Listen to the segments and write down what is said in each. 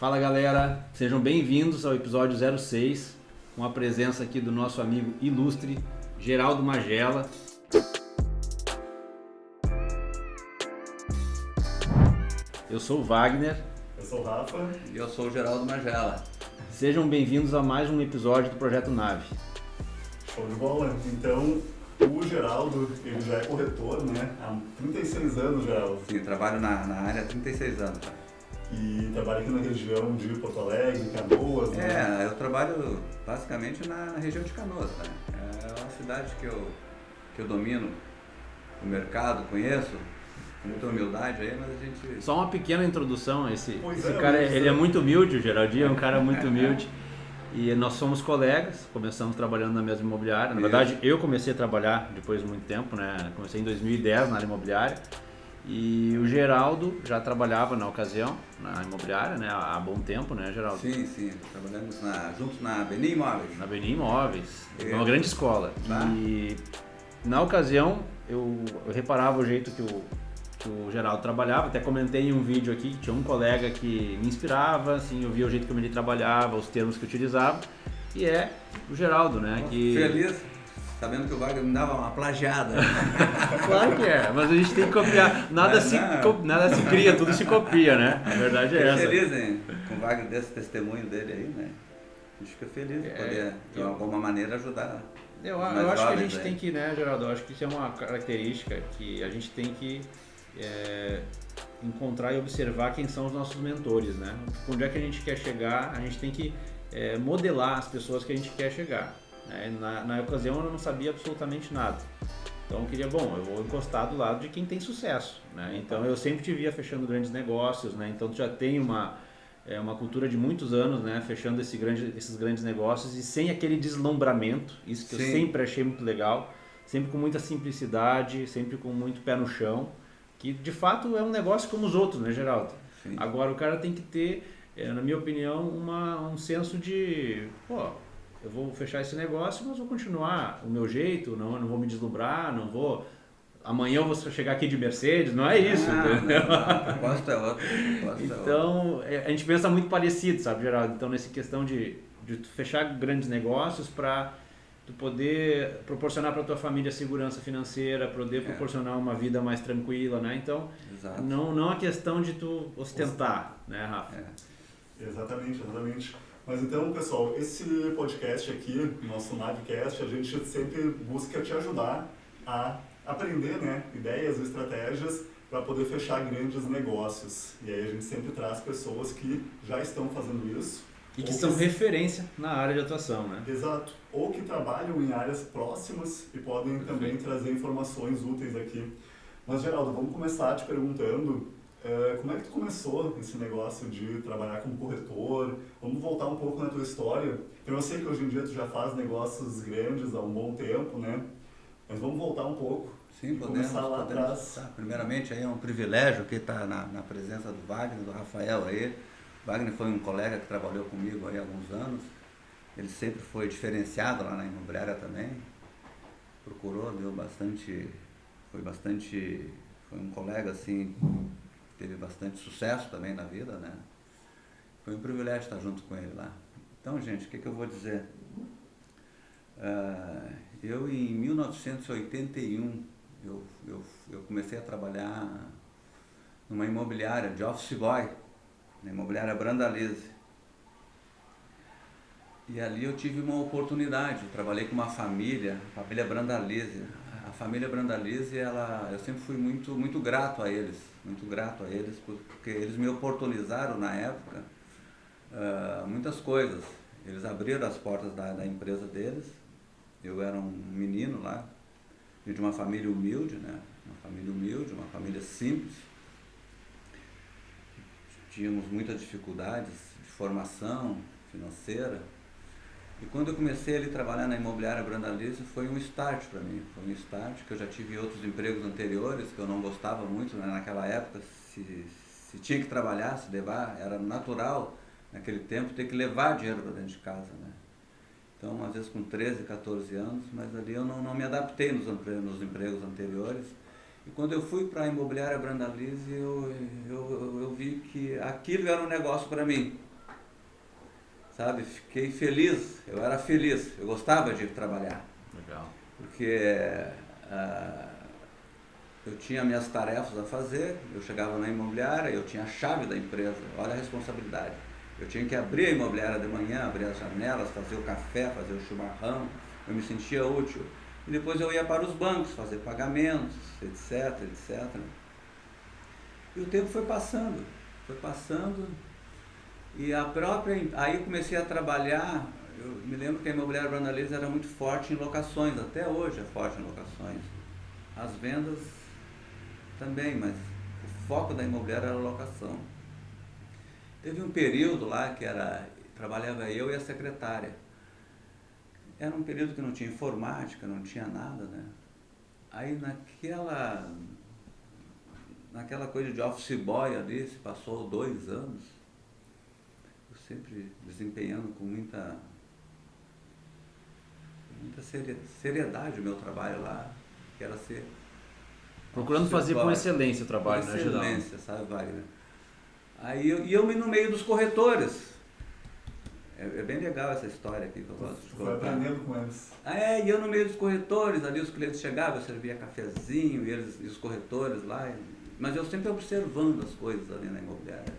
Fala galera, sejam bem-vindos ao episódio 06, com a presença aqui do nosso amigo ilustre, Geraldo Magela. Eu sou o Wagner. Eu sou o Rafa. E eu sou o Geraldo Magela. Sejam bem-vindos a mais um episódio do Projeto Nave. Show de bola. Então, o Geraldo, ele já é corretor, né? Há 36 anos, Geraldo. Sim, eu trabalho na área há 36 anos. E trabalha aqui na região de Porto Alegre, Canoas, né? Eu trabalho basicamente na região de Canoas, né? É uma cidade que eu domino, o mercado, conheço, com muita humildade aí, mas a gente... Só uma pequena introdução, esse É, cara, ele é muito humilde, o Geraldinho é um cara muito humilde. E nós somos colegas, começamos trabalhando na mesma imobiliária. Na verdade, eu comecei a trabalhar depois de muito tempo, né? Comecei em 2010 na área imobiliária. E o Geraldo já trabalhava na ocasião, na imobiliária, né? Há bom tempo, né, Geraldo? Sim, trabalhamos juntos na Beni Imóveis. Na Beni Imóveis, uma grande escola. Tá. E na ocasião, eu reparava o jeito que o Geraldo trabalhava, até comentei em um vídeo aqui que tinha um colega que me inspirava, assim, eu via o jeito que ele trabalhava, os termos que utilizava, e é o Geraldo, né? Feliz, sabendo que o Wagner me dava uma plagiada. Claro que é, mas a gente tem que copiar, nada se cria, tudo se copia, né? A verdade é essa. Feliz, hein? Com o Wagner desse testemunho dele aí, né? A gente fica feliz de poder, de alguma maneira, ajudar. Eu acho que a gente tem que, né, Geraldo, eu acho que isso é uma característica que a gente tem que encontrar e observar quem são os nossos mentores, né? Onde é que a gente quer chegar, a gente tem que modelar as pessoas que a gente quer chegar. Né? Na ocasião eu não sabia absolutamente nada. Então eu vou encostar do lado de quem tem sucesso, né? Então eu sempre te via fechando grandes negócios, né? Então tu já tem uma cultura de muitos anos, né? Fechando esses grandes negócios e sem aquele deslumbramento, isso que eu sempre achei muito legal, sempre com muita simplicidade, sempre com muito pé no chão, que de fato é um negócio como os outros, né, Geraldo? Sim. Agora o cara tem que ter, na minha opinião, um senso de, eu vou fechar esse negócio, mas vou continuar o meu jeito, não vou me deslumbrar, amanhã eu vou chegar aqui de Mercedes, não é isso, entendeu? Gosto é outro. Então, a gente pensa muito parecido, sabe, Geraldo? Então, nessa questão de tu fechar grandes negócios para tu poder proporcionar para tua família segurança financeira, poder proporcionar uma vida mais tranquila, né? Então, Exato. não a questão de tu ostentar, né, Rafa? Exatamente. Mas então, pessoal, esse podcast aqui, nosso Navecast, a gente sempre busca te ajudar a aprender, né, ideias e estratégias para poder fechar grandes negócios. E aí a gente sempre traz pessoas que já estão fazendo isso. E que são referência na área de atuação, né? Exato. Ou que trabalham em áreas próximas e podem também trazer informações úteis aqui. Mas, Geraldo, vamos começar te perguntando como é que tu começou esse negócio de trabalhar como corretor? Vamos voltar um pouco na tua história. Eu sei que hoje em dia tu já faz negócios grandes há um bom tempo, né? Mas vamos voltar um pouco. Sim, podemos atrás. Tá. Primeiramente, aí é um privilégio que estar na presença do Wagner, do Rafael aí. O Wagner foi um colega que trabalhou comigo aí há alguns anos. Ele sempre foi diferenciado lá na imobiliária também. Procurou, foi um colega assim, teve bastante sucesso também na vida, né? Foi um privilégio estar junto com ele lá. Então, gente, o que eu vou dizer? Eu, em 1981, eu comecei a trabalhar numa imobiliária de office boy, na imobiliária Brandalize. E ali eu tive uma oportunidade, eu trabalhei com uma família Brandalize. A família Brandalize, eu sempre fui muito grato a eles, porque eles me oportunizaram na época muitas coisas. Eles abriram as portas da empresa deles. Eu era um menino lá, de uma família humilde, né? Uma família simples. Tínhamos muitas dificuldades de formação financeira. E quando eu comecei a trabalhar na imobiliária Brandalize, foi um start para mim. Foi um start, que eu já tive outros empregos anteriores, que eu não gostava muito, né? Naquela época, se tinha que trabalhar, se levar, era natural, naquele tempo, ter que levar dinheiro para dentro de casa, né? Então, às vezes com 13, 14 anos, mas ali eu não me adaptei nos empregos anteriores. E quando eu fui para a imobiliária Brandalize, eu vi que aquilo era um negócio para mim. sabe? Fiquei feliz, eu era feliz, eu gostava de trabalhar. Legal. Porque eu tinha minhas tarefas a fazer, eu chegava na imobiliária, eu tinha a chave da empresa, olha a responsabilidade. Eu tinha que abrir a imobiliária de manhã, abrir as janelas, fazer o café, fazer o chimarrão, eu me sentia útil. E depois eu ia para os bancos, fazer pagamentos, etc, etc. E o tempo foi passando, e aí eu comecei a trabalhar. Eu me lembro que a imobiliária Brandalize era muito forte em locações, até hoje é forte em locações. As vendas também, mas o foco da imobiliária era a locação. Teve um período lá que trabalhava eu e a secretária. Era um período que não tinha informática, não tinha nada, né? Aí naquela coisa de office boy ali, se passou 2 anos, eu sempre desempenhando com muita seriedade o meu trabalho lá, que era ser... Procurando fazer com excelência o trabalho, né, Geraldo? Com excelência, sabe, Wagner? Aí eu no meio dos corretores. É bem legal essa história aqui que eu gosto de contar. Foi aprendendo com eles. E eu no meio dos corretores, ali os clientes chegavam, eu servia cafezinho, e os corretores lá, mas eu sempre observando as coisas ali na imobiliária.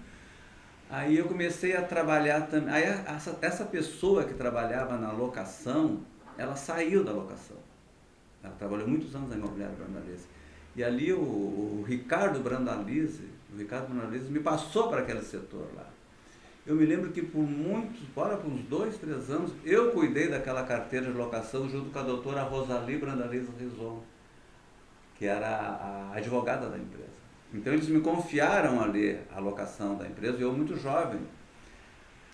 Aí eu comecei a trabalhar também. Aí essa pessoa que trabalhava na locação, ela saiu da locação. Ela trabalhou muitos anos na imobiliária Brandalize. E ali o Ricardo Brandalize me passou para aquele setor lá. Eu me lembro que por uns 2, 3 anos, eu cuidei daquela carteira de locação junto com a doutora Rosalie Brandalize Rison, que era a advogada da empresa. Então eles me confiaram ali a locação da empresa, e eu muito jovem.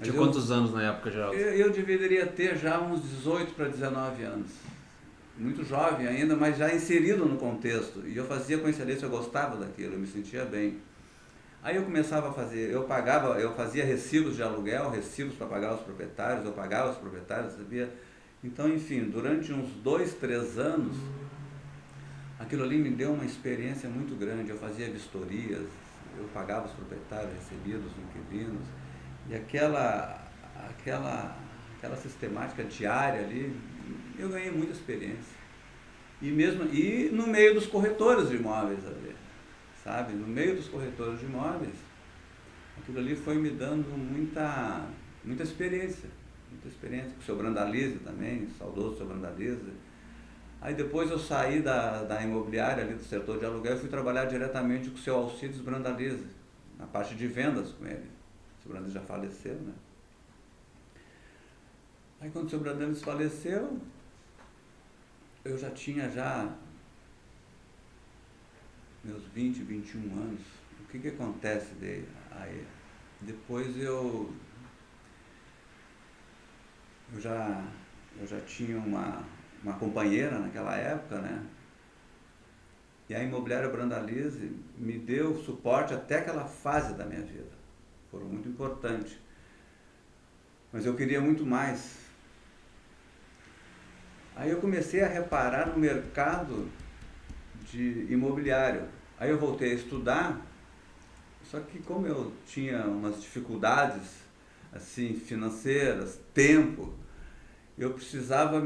Tinha quantos anos na época, Geraldo? Eu deveria ter já uns 18 para 19 anos. Muito jovem ainda, mas já inserido no contexto. E eu fazia com excelência, eu gostava daquilo, eu me sentia bem. Aí eu começava a fazer, eu fazia recibos de aluguel, recibos para pagar os proprietários, eu pagava os proprietários, sabia? Então, enfim, durante uns 2, 3 anos, aquilo ali me deu uma experiência muito grande. Eu fazia vistorias, eu pagava os proprietários, recebia dos inquilinos, e aquela sistemática diária ali, eu ganhei muita experiência. E no meio dos corretores de imóveis ali, sabe? No meio dos corretores de imóveis, aquilo ali foi me dando muita experiência. Muita experiência com o seu Brandalize também, saudoso seu Brandalize. Aí depois eu saí da imobiliária ali do setor de aluguel e fui trabalhar diretamente com o seu Alcides Brandalize, na parte de vendas com ele. O seu Brandalize já faleceu, né? Aí quando o seu Brandalize faleceu, eu já tinha meus 20, 21 anos. O que acontece aí? Depois eu já tinha uma companheira naquela época, né? E a imobiliária Brandalize me deu suporte até aquela fase da minha vida. Foram muito importantes. Mas eu queria muito mais. Aí eu comecei a reparar no mercado de imobiliário. Aí eu voltei a estudar, só que como eu tinha umas dificuldades assim, financeiras, tempo, eu precisava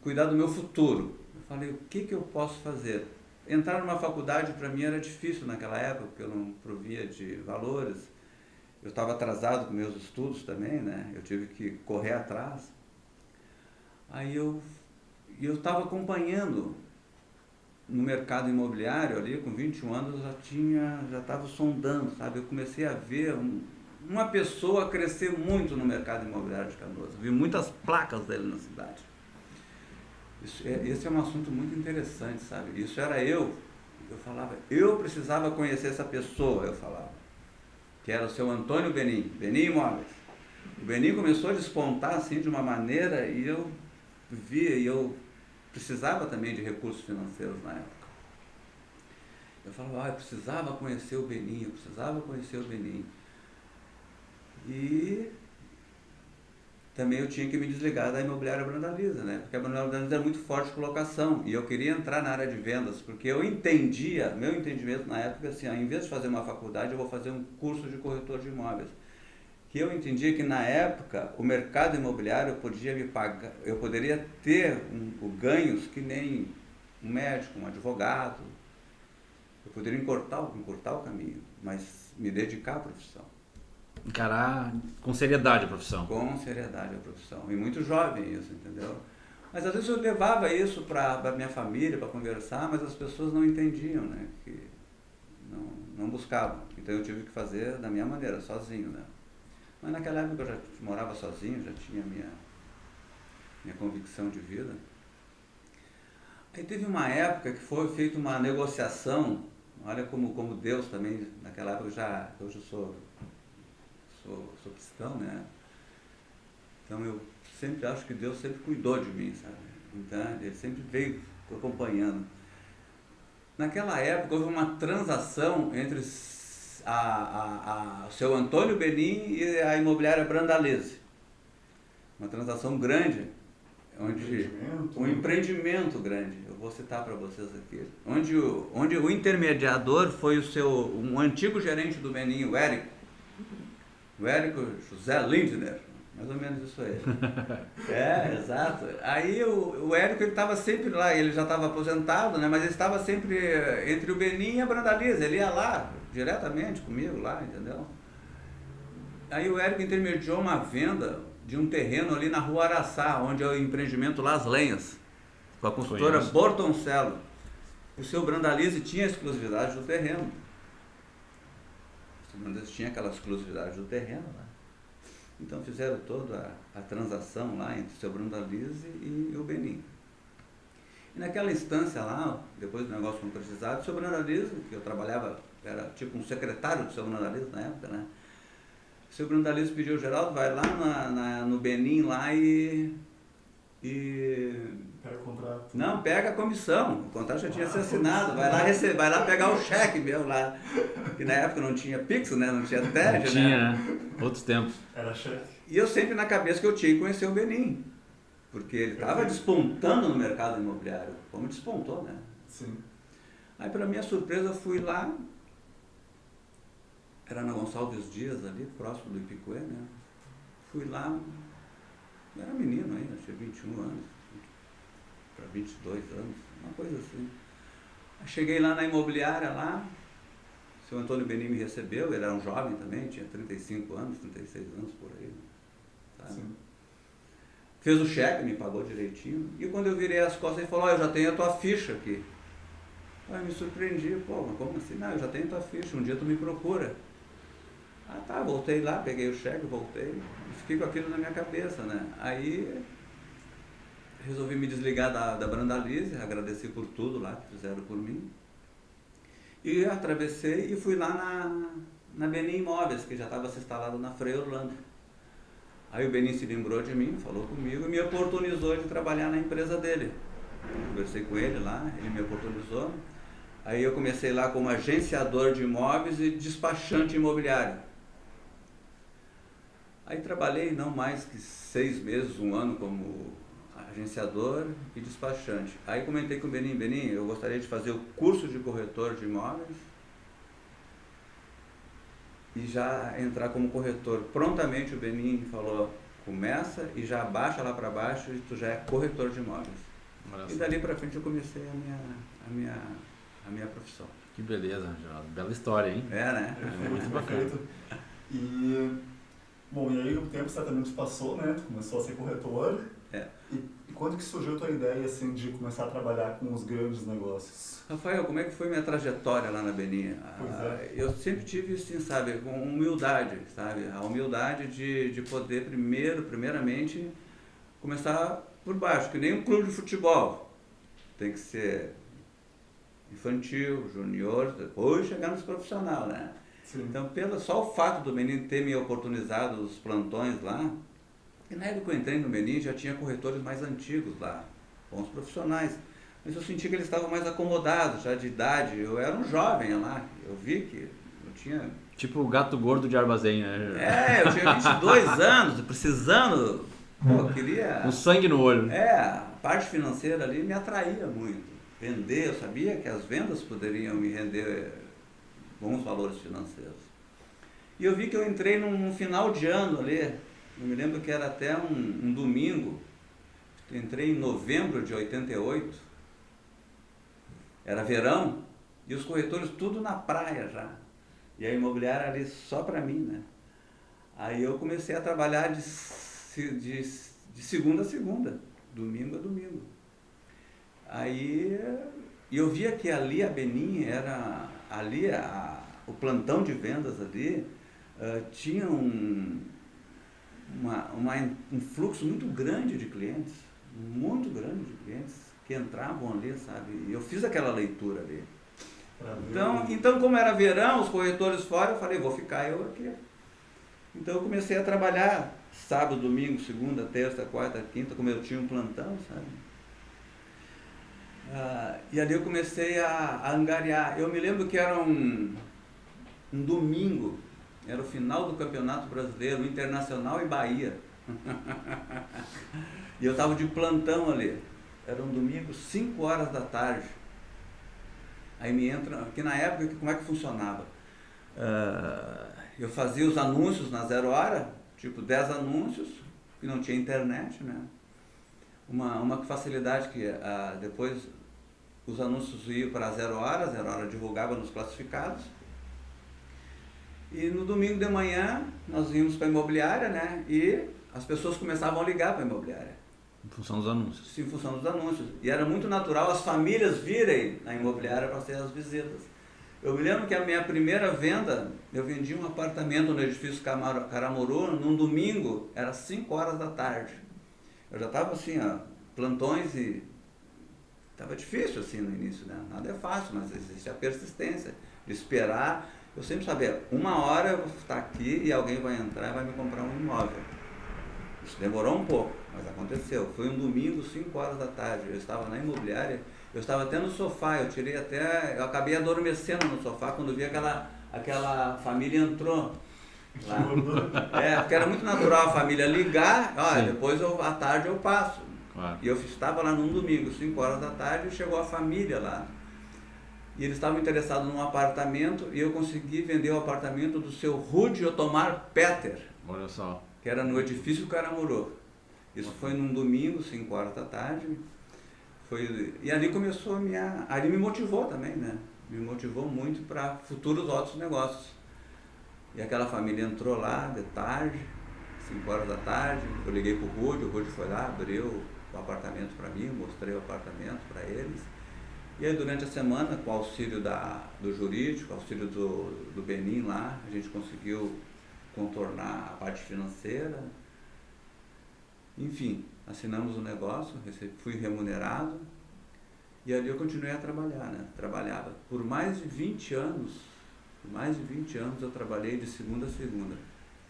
cuidar do meu futuro. Eu falei, o que eu posso fazer? Entrar numa faculdade para mim era difícil naquela época, porque eu não provia de valores. Eu estava atrasado com meus estudos também, né? Eu tive que correr atrás. Aí eu estava acompanhando no mercado imobiliário ali, com 21 anos, eu já estava sondando, sabe? Eu comecei a ver uma pessoa crescer muito no mercado imobiliário de Canoas. Vi muitas placas dele na cidade. Esse é um assunto muito interessante, sabe? Isso era eu falava, eu precisava conhecer essa pessoa, eu falava, que era o seu Antônio Benim Imóveis. O Benim começou a despontar assim de uma maneira e eu via, e eu precisava também de recursos financeiros na época. Eu falava, eu precisava conhecer o Benim. E também eu tinha que me desligar da imobiliária Brandalize, né? Porque a imobiliária Brandalize era muito forte com locação e eu queria entrar na área de vendas, porque eu entendia, meu entendimento na época, assim, em vez de fazer uma faculdade, eu vou fazer um curso de corretor de imóveis, que eu entendia que na época o mercado imobiliário podia me pagar, eu poderia ter ganhos que nem um médico, um advogado, eu poderia encurtar o caminho, mas me dedicar à profissão. Encarar com seriedade a profissão. Com seriedade a profissão. E muito jovem isso, entendeu? Mas às vezes eu levava isso para minha família, para conversar, mas as pessoas não entendiam, né? Que não buscavam. Então eu tive que fazer da minha maneira, sozinho, né? Mas naquela época eu já morava sozinho, já tinha minha convicção de vida. Aí teve uma época que foi feita uma negociação, olha como Deus também, naquela época hoje eu sou cristão, né? Então eu sempre acho que Deus sempre cuidou de mim, sabe? Então ele sempre veio acompanhando. Naquela época houve uma transação entre o seu Antônio Benim e a imobiliária Brandalise. Uma transação grande, um empreendimento grande. Eu vou citar para vocês aqui. Onde o intermediador foi um antigo gerente do Benim, o Érico José Lindner. Mais ou menos isso aí. Exato. Aí o Érico, ele estava sempre lá, ele já estava aposentado, né? Mas ele estava sempre entre o Benim e a Brandalise, ele ia lá, diretamente comigo lá, entendeu? Aí o Érico intermediou uma venda de um terreno ali na Rua Araçá, onde é o empreendimento Las Lenhas, com a construtora Bortoncello. O seu Brandalise tinha a exclusividade do terreno. O seu Brandalise tinha aquela exclusividade do terreno lá. Então fizeram toda a transação lá entre o seu Brandalise e o Benim. E naquela instância lá, depois do negócio concretizado, o seu Brandalise, que eu trabalhava, era tipo um secretário do seu Brandalise na época, né? O seu Brandalise pediu, Geraldo, vai lá no Benim lá e... Pega o contrato. Não, pega a comissão, o contrato já tinha sido assinado, vai lá pegar o cheque meu lá. Que na época não tinha Pix, né? Não tinha TED, não tinha, né? Outros tempos. Era cheque. E eu sempre na cabeça que eu tinha que conhecer o Benim, porque ele estava despontando no mercado imobiliário, como despontou, né? Sim. Aí para minha surpresa eu fui lá, era na Gonçalves Dias ali, próximo do Ipicué, né? Fui lá, eu era menino ainda, tinha 21 anos, para 22 anos, uma coisa assim. Aí cheguei lá na imobiliária lá, o seu Antônio Benim me recebeu, ele era um jovem também, tinha 35 anos, 36 anos por aí, sabe? Sim. Fez o cheque, me pagou direitinho, e quando eu virei as costas ele falou, eu já tenho a tua ficha aqui. Aí eu me surpreendi, mas como assim? Não, eu já tenho a tua ficha, um dia tu me procura. Ah tá, voltei lá, peguei o cheque, voltei, e fiquei com aquilo na minha cabeça, né? Aí resolvi me desligar da Brandalise, agradeci por tudo lá que fizeram por mim. E atravessei e fui lá na Benim Imóveis, que já estava se instalado na Frei Orlando. Aí o Benim se lembrou de mim, falou comigo e me oportunizou de trabalhar na empresa dele. Conversei com ele lá, ele me oportunizou. Aí eu comecei lá como agenciador de imóveis e despachante imobiliário. Aí trabalhei não mais que 6 meses, 1 ano como agenciador e despachante. Aí comentei com o Benim, eu gostaria de fazer o curso de corretor de imóveis e já entrar como corretor. Prontamente o Benim falou, começa e já baixa lá para baixo e tu já é corretor de imóveis. Maravilha. E dali para frente eu comecei a minha profissão. Que beleza, Geraldo. Bela história, hein? É, né? É muito bacana. E, bom, e aí o tempo certamente passou, né? Tu começou a ser corretor. É. E quando que surgiu a tua ideia, assim, de começar a trabalhar com os grandes negócios? Rafael, como é que foi minha trajetória lá na Benim? Eu sempre tive, assim, sabe, com humildade, sabe? A humildade de poder primeiramente, começar por baixo, que nem um clube de futebol. Tem que ser infantil, junior, depois chegar nos profissional, né? Sim. Então, só o fato do Benim ter me oportunizado os plantões lá, e na época que eu entrei no Benim já tinha corretores mais antigos lá, bons profissionais, mas eu senti que eles estavam mais acomodados, já de idade, eu era um jovem lá, eu vi que eu tinha... Tipo o gato gordo de Armazém, né? eu tinha 22 anos, precisando, eu queria... Com sangue no olho. A parte financeira ali me atraía muito. Vender, eu sabia que as vendas poderiam me render bons valores financeiros. E eu vi que eu entrei num final de ano ali, eu me lembro que era até um domingo, eu entrei em novembro de 88, era verão, e os corretores tudo na praia já, e a imobiliária ali só para mim, né? Aí eu comecei a trabalhar de segunda a segunda, domingo a domingo. Aí eu via que ali a Benin era, ali o plantão de vendas ali, tinha um fluxo muito grande de clientes, que entravam ali, sabe? E eu fiz aquela leitura ali. Então, como era verão, os corretores fora, eu falei, vou ficar eu aqui. Então eu comecei a trabalhar sábado, domingo, segunda, terça, quarta, quinta, como eu tinha um plantão, sabe? E ali eu comecei a angariar. Eu me lembro que era um domingo, era o final do Campeonato Brasileiro, Internacional e Bahia. E eu estava de plantão ali. Era um domingo, 5 horas da tarde. Aí me entra, porque na época, como é que funcionava? Eu fazia os anúncios na 0 hora, tipo 10 anúncios, que não tinha internet, né? Uma facilidade que depois os anúncios iam para 0 hora divulgava nos classificados. E no domingo de manhã nós íamos para a imobiliária, né? E as pessoas começavam a ligar para a imobiliária. Em função dos anúncios. Sim, em função dos anúncios. E era muito natural as famílias virem na imobiliária para fazer as visitas. Eu me lembro que a minha primeira venda, eu vendi um apartamento no edifício Caramuru, num domingo, era 5 horas da tarde. Eu já estava assim, plantões e estava difícil assim no início, né? Nada é fácil, mas existe a persistência de esperar. Eu sempre sabia, 1 hora eu vou estar aqui e alguém vai entrar e vai me comprar um imóvel. Isso demorou um pouco, mas aconteceu. Foi um domingo, 5 horas da tarde, eu estava na imobiliária, eu estava até no sofá, eu acabei adormecendo no sofá quando vi aquela família entrou lá. Porque era muito natural a família ligar, depois à tarde eu passo. Claro. E eu estava lá num domingo, 5 horas da tarde, e chegou a família lá. E eles estavam interessados num apartamento e eu consegui vender o apartamento do seu Rudi Otomar Peter. Olha só. Que era no edifício Caramuru. Isso foi num domingo, 5 horas da tarde. E ali começou ali me motivou também, né? Me motivou muito para futuros outros negócios. E aquela família entrou lá de tarde, 5 horas da tarde, eu liguei pro Rudi, o Rudi foi lá, abriu o apartamento para mim, mostrei o apartamento para eles. E aí durante a semana, com o auxílio do jurídico, auxílio do Benin lá, a gente conseguiu contornar a parte financeira. Enfim, assinamos o negócio, fui remunerado e ali eu continuei a trabalhar, né? Trabalhava por mais de 20 anos, eu trabalhei de segunda a segunda.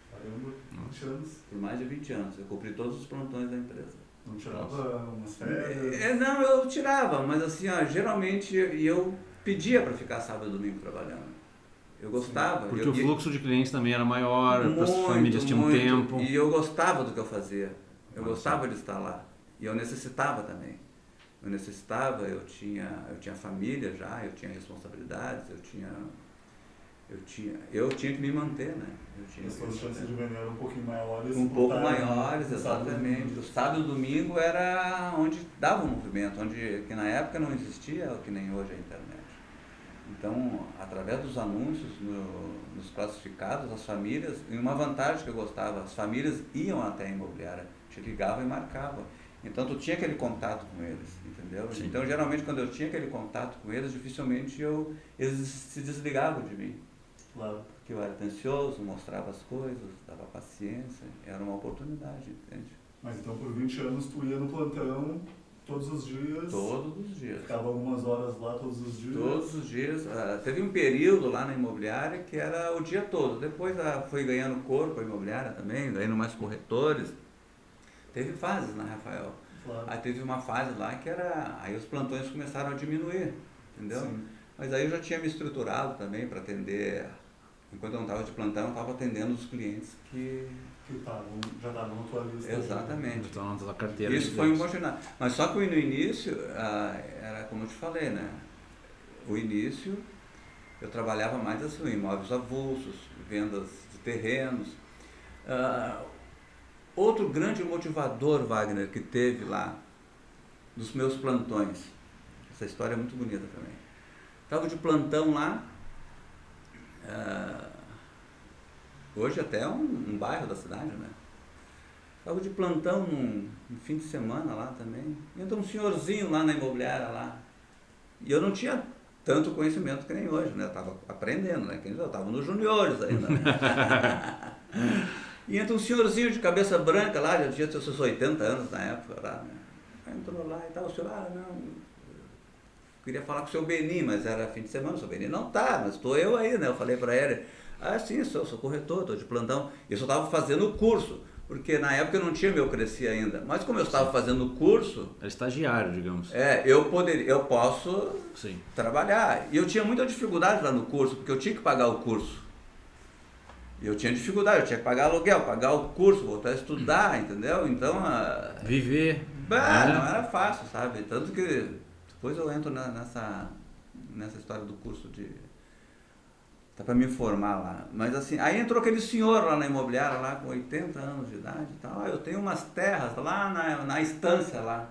Caramba, 20 anos. Por mais de 20 anos, eu cobri todos os plantões da empresa. Não tirava umas férias? Não, eu tirava, mas assim, geralmente eu pedia para ficar sábado e domingo trabalhando. Eu gostava. Porque o fluxo de clientes também era maior, as famílias tinham tempo. E eu gostava do que eu fazia. Eu gostava de estar lá. E eu necessitava também. Eu tinha família já, eu tinha responsabilidades, eu tinha que me manter, né? As suas chances de vender eram um pouquinho maiores. Maiores, exatamente. O sábado e o domingo era onde dava o movimento, que na época não existia o que nem hoje a internet. Então, através dos anúncios nos classificados, as famílias, e uma vantagem que eu gostava, as famílias iam até a imobiliária, te ligavam e marcavam. Então, tu tinha aquele contato com eles, entendeu? Sim. Então, geralmente, quando eu tinha aquele contato com eles, dificilmente eles se desligavam de mim. Claro. Porque eu era atencioso, mostrava as coisas, dava paciência, era uma oportunidade, entende? Mas então, por 20 anos, tu ia no plantão todos os dias? Todos os dias. Ficava algumas horas lá todos os dias? Todos os dias. Teve um período lá na imobiliária que era o dia todo. Depois foi ganhando corpo a imobiliária também, ganhando mais corretores. Teve fases, né, Rafael? Claro. Aí teve uma fase lá que aí os plantões começaram a diminuir, entendeu? Sim. Mas aí eu já tinha me estruturado também para atender. Enquanto eu não estava de plantão, eu estava atendendo os clientes que já estavam na tua lista. Exatamente. Estão na tua carteira. Isso foi um bom sinal. Mas só que no início, era como eu te falei, né? O início, eu trabalhava mais assim, imóveis avulsos, vendas de terrenos. Outro grande motivador, Wagner, que teve lá, dos meus plantões, essa história é muito bonita também. Estava de plantão lá, hoje até é um bairro da cidade, né? Estava de plantão num fim de semana lá também. E entra um senhorzinho lá na imobiliária lá. E eu não tinha tanto conhecimento que nem hoje, né? Eu estava aprendendo, né? Eu estava nos juniores ainda. Né? E entra um senhorzinho de cabeça branca lá, já tinha seus 80 anos na época lá, né? Aí entrou lá e tal, o senhor, não, queria falar com o seu Benim, mas era fim de semana, o seu Benim não tá, mas estou eu aí, né? Eu falei para ele, sim, sou corretor, estou de plantão. Eu só estava fazendo o curso, porque na época eu não tinha meu Cresci ainda, mas como eu estava fazendo o curso... Era estagiário, digamos. Eu posso Sim. trabalhar. E eu tinha muita dificuldade lá no curso, porque eu tinha que pagar o curso. E eu tinha dificuldade, eu tinha que pagar aluguel, pagar o curso, voltar a estudar, entendeu? Então... Viver. Não era fácil, sabe? Tanto que depois eu entro nessa história do curso de... Tá para me informar lá. Mas assim, aí entrou aquele senhor lá na imobiliária, lá com 80 anos de idade e tal. Eu tenho umas terras lá na estância lá.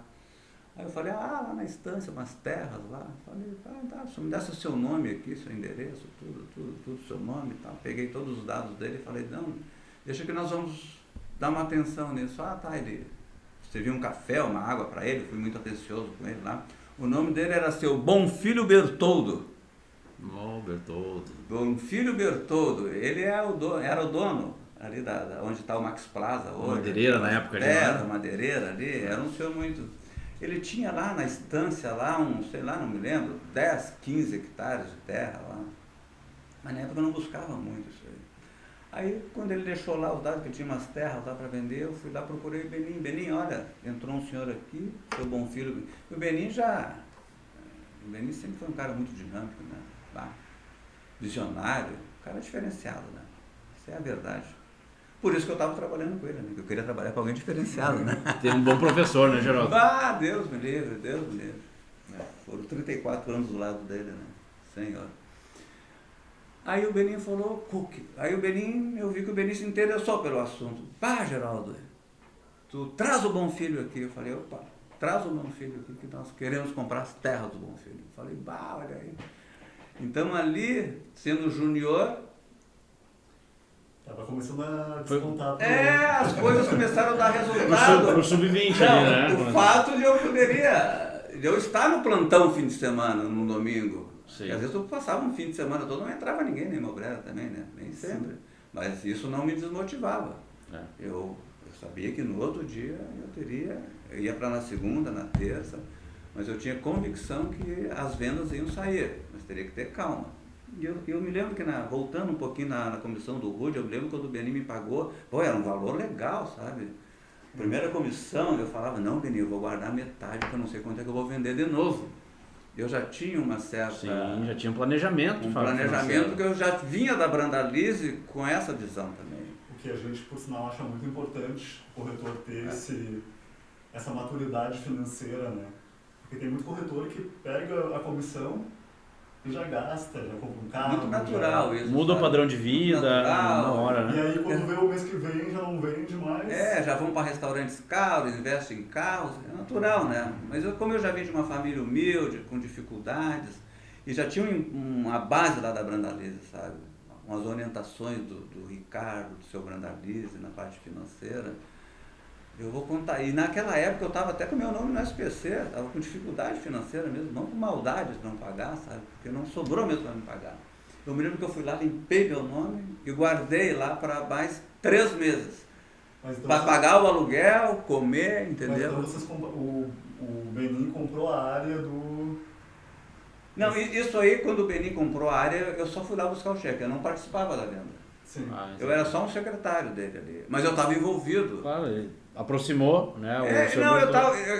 Aí eu falei, lá na estância, umas terras lá. Eu falei, tá, só me desse o seu nome aqui, seu endereço, tudo, seu nome e tal. Peguei todos os dados dele e falei, não, deixa que nós vamos dar uma atenção nisso. Tá, ele... Servi um café, uma água para ele, fui muito atencioso com ele lá. O nome dele era seu Bonfilho Bertoldo. Bertoldo. Bonfilho Bertoldo, ele era o dono ali onde está o Max Plaza hoje. Madeireira na época ali. A madeireira ali, era um senhor muito... Ele tinha lá na estância lá sei lá, não me lembro, 10, 15 hectares de terra lá. Mas na época eu não buscava muito isso aí. Aí, quando ele deixou lá os dados, que tinha umas terras lá para vender, eu fui lá, procurei o Benim. Benim, olha, entrou um senhor aqui, seu Bonfilho. E o Benim sempre foi um cara muito dinâmico, né? Visionário, um cara diferenciado, né? Isso é a verdade. Por isso que eu estava trabalhando com ele, né? Eu queria trabalhar com alguém diferenciado, né? Tem um bom professor, né, Geraldo? Deus me livre, Deus me livre. Foram 34 anos do lado dele, né? Senhor. Aí o Benim falou, Aí eu vi que o Benim se interessou pelo assunto. Geraldo, tu traz o Bonfilho aqui. Eu falei, opa, traz o Bonfilho aqui que nós queremos comprar as terras do Bonfilho. Eu falei, olha aí. Então ali, sendo junior... Estava começando a descontar. As coisas começaram a dar resultado. Pro sub-20 ali, né? O fato de eu estar no plantão fim de semana, no domingo. Sim. Às vezes eu passava um fim de semana todo, não entrava ninguém na imobiliária também, né? Nem sempre. Sim. Mas isso não me desmotivava. Eu sabia que no outro dia eu ia para na segunda, na terça, mas eu tinha convicção que as vendas iam sair, mas teria que ter calma. E eu me lembro que, voltando um pouquinho na comissão do RUD, eu me lembro quando o Benim me pagou, era um valor legal, sabe? Primeira comissão, eu falava, não, Benim, eu vou guardar metade, porque eu não sei quanto é que eu vou vender de novo. Eu já tinha uma certa... Sim, já tinha um planejamento. Um planejamento que eu já vinha da Brandalize com essa visão também. O que a gente, por sinal, acha muito importante o corretor ter essa maturidade financeira, né? Porque tem muito corretor que pega a comissão e já gasta, já compra um carro. Muito natural isso. Muda o padrão de vida na hora, né? E aí quando vê o mês que vem já não vende mais. Já vão para restaurantes caros, investem em carros, é natural, né? Mas como eu já vim de uma família humilde, com dificuldades, e já tinha uma base lá da Brandalize, sabe? Umas orientações do Ricardo, do seu Brandalize na parte financeira. Eu vou contar. E naquela época eu estava até com meu nome no SPC, estava com dificuldade financeira mesmo, não com maldade de não pagar, sabe? Porque não sobrou mesmo para me pagar. Eu me lembro que eu fui lá, limpei meu nome e guardei lá para mais 3 meses. Então, para pagar o aluguel, comer, entendeu? Mas então o Benim comprou a área do... Não, isso aí, quando o Benim comprou a área, eu só fui lá buscar o cheque, eu não participava da venda. Sim. Eu era só um secretário dele ali, mas eu estava envolvido. Claro, ele aproximou, né?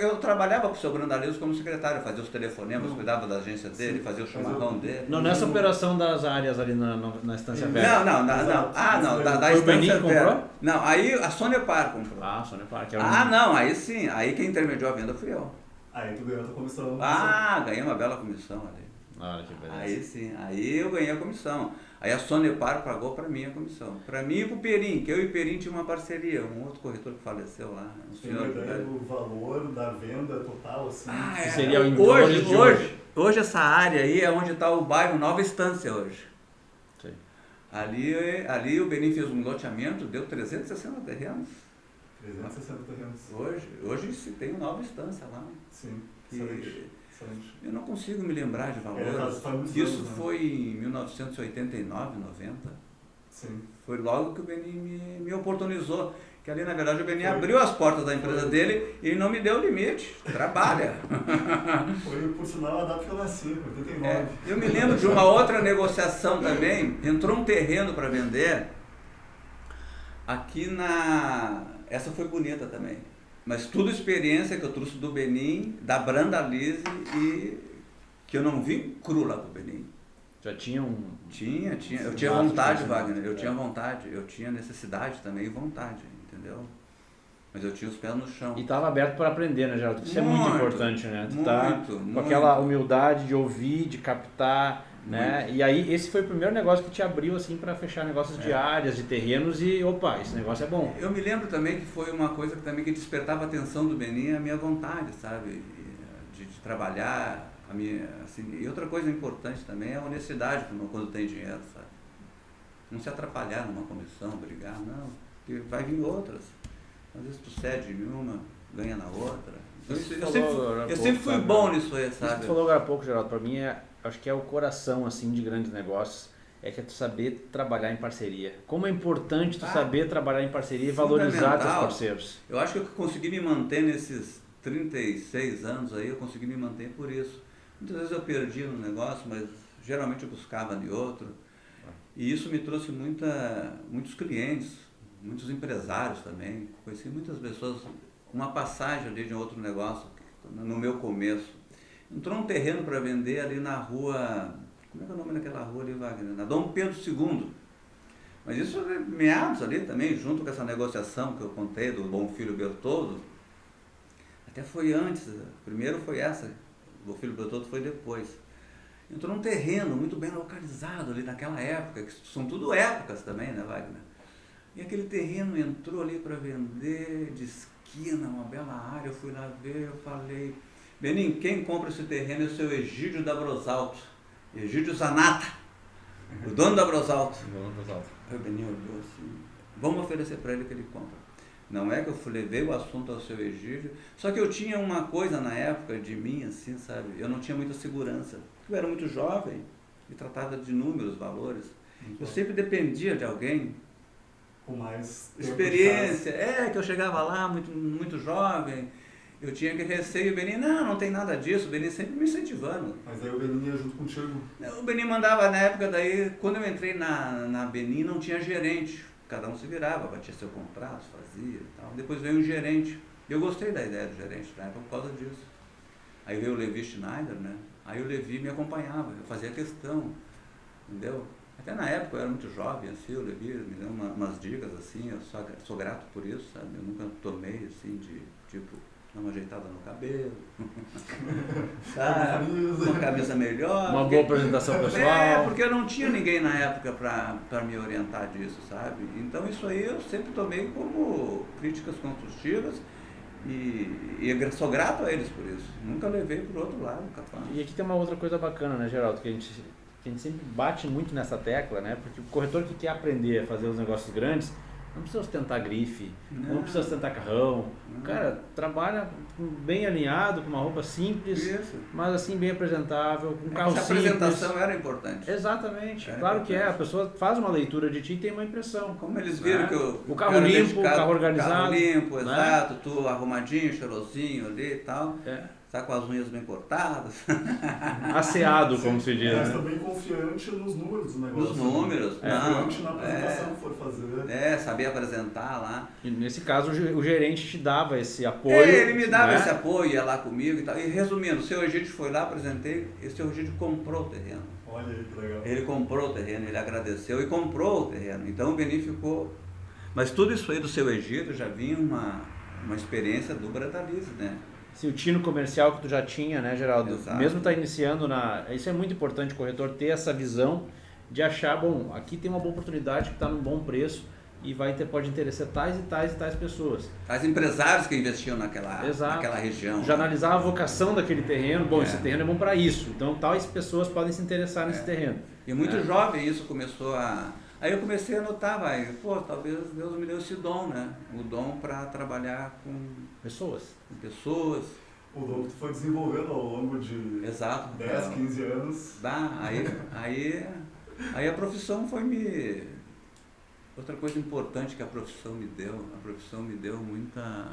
Eu trabalhava com o seu Brandalize como secretário, fazia os telefonemas, cuidava da agência dele, fazia o chimarrão dele. Não, nessa operação das áreas ali na Estância Velha. Não, da Estância Velha. Não, aí a Sônia Par comprou. A Sônia Par, que não, aí sim, aí quem intermediou a venda fui eu. Aí tu ganhou a tua comissão. Ganhei uma bela comissão ali. Que beleza. Aí sim, aí eu ganhei a comissão. Aí a Sonepar pagou para mim a comissão. Para mim e para o Perim, que eu e o Perim tinha uma parceria, um outro corretor que faleceu lá. Tem uma ideia do valor da venda total, assim? Que seria o Hoje essa área aí é onde está o bairro Nova Estância hoje. Sim. Ali o Perim fez um loteamento, deu 360 terrenos. 360 terrenos. Hoje se tem uma Nova Estância lá. Sim, Excelente. Excelente. Eu não consigo me lembrar de valores. Isso foi em 1989, 90. Sim. Foi logo que o Benim me oportunizou. Que ali, na verdade, o Benim abriu as portas da empresa dele e não me deu limite. Trabalha. Foi, por sinal, a data que eu nasci, 89. Eu me lembro de uma outra negociação também. Entrou um terreno para vender aqui Essa foi bonita também. Mas tudo experiência que eu trouxe do Benim, da Brandalize e que eu não vim cru lá pro Benim. Já tinha um... Tinha. Eu tinha vontade, Wagner. Eu tinha vontade. Eu tinha necessidade também e vontade, entendeu? Mas eu tinha os pés no chão. E estava aberto para aprender, né, Geraldo? Isso é muito importante, né? Tu muito. Com aquela humildade de ouvir, de captar, né? E aí esse foi o primeiro negócio que te abriu assim para fechar negócios de áreas, de terrenos e opa, esse negócio é bom. Eu me lembro também que foi uma coisa que despertava a atenção do Benim, a minha vontade, sabe? De trabalhar, assim, e outra coisa importante também é a honestidade quando tem dinheiro, sabe? Não se atrapalhar numa comissão, brigar, não, porque vai vir outras. Às vezes tu cede em uma, ganha na outra. Eu sempre fui bom nisso aí, sabe? Isso que tu falou agora há pouco, Geraldo, para mim acho que é o coração assim de grandes negócios, é que é tu saber trabalhar em parceria. Como é importante tu saber trabalhar em parceria e valorizar teus parceiros. Eu acho que eu consegui me manter nesses 36 anos aí, eu consegui me manter por isso. Muitas vezes eu perdi no negócio, mas geralmente eu buscava de outro. E isso me trouxe muitos clientes, muitos empresários também. Conheci muitas pessoas, uma passagem ali de um outro negócio, no meu começo. Entrou um terreno para vender ali na rua, como é que é o nome daquela rua ali, Wagner? Na Dom Pedro II. Mas isso é meados ali também, junto com essa negociação que eu contei do Bom Filho Bertoldo. Até foi antes, primeiro foi essa, o Bom Filho Bertoldo foi depois. Entrou um terreno muito bem localizado ali naquela época, que são tudo épocas também, né, Wagner? E aquele terreno entrou ali para vender, de esquina, uma bela área, eu fui lá ver, eu falei, Benim, quem compra esse terreno é o seu Egídio da Brosalto, Egídio Zanata, o dono da Brosalto. Aí o Benim olhou assim, vamos oferecer para ele que ele compra. Não é que eu levei o assunto ao seu Egídio, só que eu tinha uma coisa na época de mim, assim, sabe, eu não tinha muita segurança. Eu era muito jovem e tratava de números, valores. Eu sempre dependia de alguém. Com mais experiência. Que eu chegava lá muito jovem, eu tinha que receio. O Benim, não tem nada disso. O Benim sempre me incentivando. Mas aí o Benim ia junto contigo? O Benim mandava na época, daí, quando eu entrei na Benim, não tinha gerente. Cada um se virava, batia seu contrato, fazia e tal. Depois veio um gerente. Eu gostei da ideia do gerente na época por causa disso. Aí veio o Levi Schneider, né? Aí o Levi me acompanhava, eu fazia questão, entendeu? Até na época eu era muito jovem, assim, o Levi me deu umas dicas, assim, eu sou grato por isso, sabe? Eu nunca tomei, assim, de, tipo, dar uma ajeitada no cabelo, sabe? Uma camisa melhor. Uma boa apresentação pessoal. Porque eu não tinha ninguém na época para me orientar disso, sabe? Então isso aí eu sempre tomei como críticas construtivas. E sou grato a eles por isso. Nunca levei por outro lado, capaz. E aqui tem uma outra coisa bacana, né, Geraldo? Que a gente sempre bate muito nessa tecla, né? Porque o corretor que quer aprender a fazer os negócios grandes não precisa ostentar grife, não precisa ostentar carrão. Cara, trabalha bem alinhado, com uma roupa simples, mas assim bem apresentável, com um carro simples. A apresentação era importante. Exatamente, claro que é. A pessoa faz uma leitura de ti e tem uma impressão. Como eles viram que o carro limpo, o carro organizado. Carro limpo, exato, tu arrumadinho, cheirosinho ali e tal. Tá com as unhas bem cortadas. Asseado, como se diz. Mas também confiante nos números do negócio. Nos números. Confiante na apresentação que for fazer. Saber apresentar lá. E nesse caso o gerente te dava esse apoio. Ele me dava esse apoio, ia lá comigo e tal. E resumindo, o seu Egídio foi lá, apresentei, e o seu Egídio comprou o terreno. Olha aí que legal. Ele comprou o terreno, ele agradeceu e comprou o terreno. Então o Benim ficou... Mas tudo isso aí do seu Egídio já vinha uma experiência do Brandalize, né? Sim, o tino comercial que tu já tinha, né, Geraldo? Exato. Mesmo tá iniciando isso é muito importante o corretor ter essa visão de achar, bom, aqui tem uma boa oportunidade que está num bom preço e pode interessar tais e tais e tais pessoas. Tais empresários que investiam naquela região. Já analisar a vocação daquele terreno, bom, esse terreno é bom para isso, então tais pessoas podem se interessar nesse terreno. E muito jovem isso começou a... Aí eu comecei a notar, talvez Deus me deu esse dom, né? O dom para trabalhar com pessoas. O dom que tu foi desenvolvendo ao longo de 10, 15 anos. Aí a profissão foi me... Outra coisa importante que a profissão me deu muita...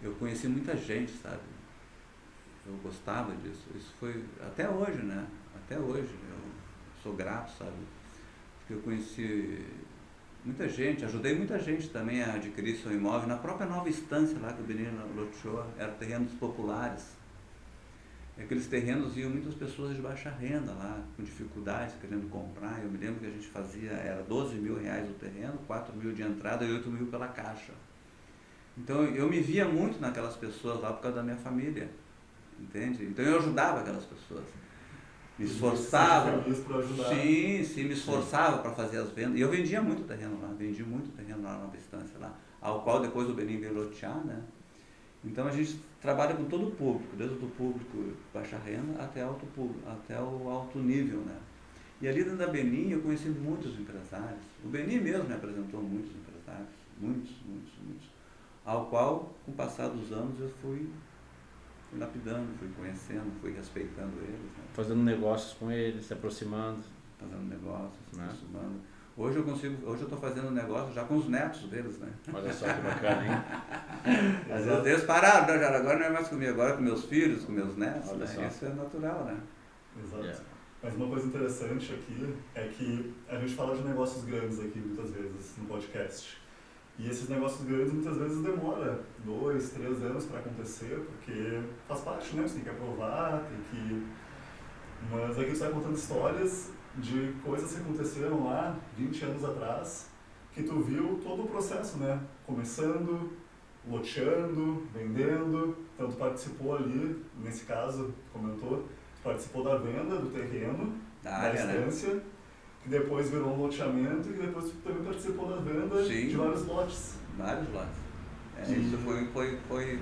Eu conheci muita gente, sabe? Eu gostava disso. Isso foi até hoje, né? Até hoje. Eu sou grato, sabe? Porque eu conheci muita gente, ajudei muita gente também a adquirir seu imóvel. Na própria Nova Estância lá que o Benin loteou, eram terrenos populares. E aqueles terrenos iam muitas pessoas de baixa renda lá, com dificuldades, querendo comprar. Eu me lembro que a gente fazia, era 12 mil reais o terreno, 4 mil de entrada e 8 mil pela caixa. Então eu me via muito naquelas pessoas lá por causa da minha família, entende? Então eu ajudava aquelas pessoas. Me esforçava. Sim, me esforçava para fazer as vendas. E eu vendia muito terreno lá, na Nova Estância lá, ao qual depois o Benin veio lotear, né? Então a gente trabalha com todo o público, desde o público baixa renda até o alto nível, né? E ali dentro da Benin eu conheci muitos empresários. O Benin mesmo me apresentou muitos empresários, muitos. Ao qual, com o passar dos anos, eu fui lapidando, fui conhecendo, fui respeitando eles. Né? Fazendo negócios com eles, se aproximando. Fazendo negócios, se aproximando. Hoje eu estou fazendo negócio já com os netos deles, né? Olha só que bacana, hein? Às vezes eles pararam, né? Agora não é mais comigo, agora é com meus filhos, com meus netos, olha né? Só. Isso é natural, né? Exato. Mas uma coisa interessante aqui é que a gente fala de negócios grandes aqui muitas vezes no podcast. E esses negócios grandes muitas vezes demora 2, 3 anos para acontecer, porque faz parte, né? Você tem que aprovar, Mas aqui você está contando histórias de coisas que aconteceram lá 20 anos atrás, que tu viu todo o processo, né? Começando, loteando, vendendo. Então tu participou ali, nesse caso, comentou, tu participou da venda do terreno, da estância, né? Que depois virou um loteamento e depois tu também participou da venda de vários lotes. Vários lotes. Isso foi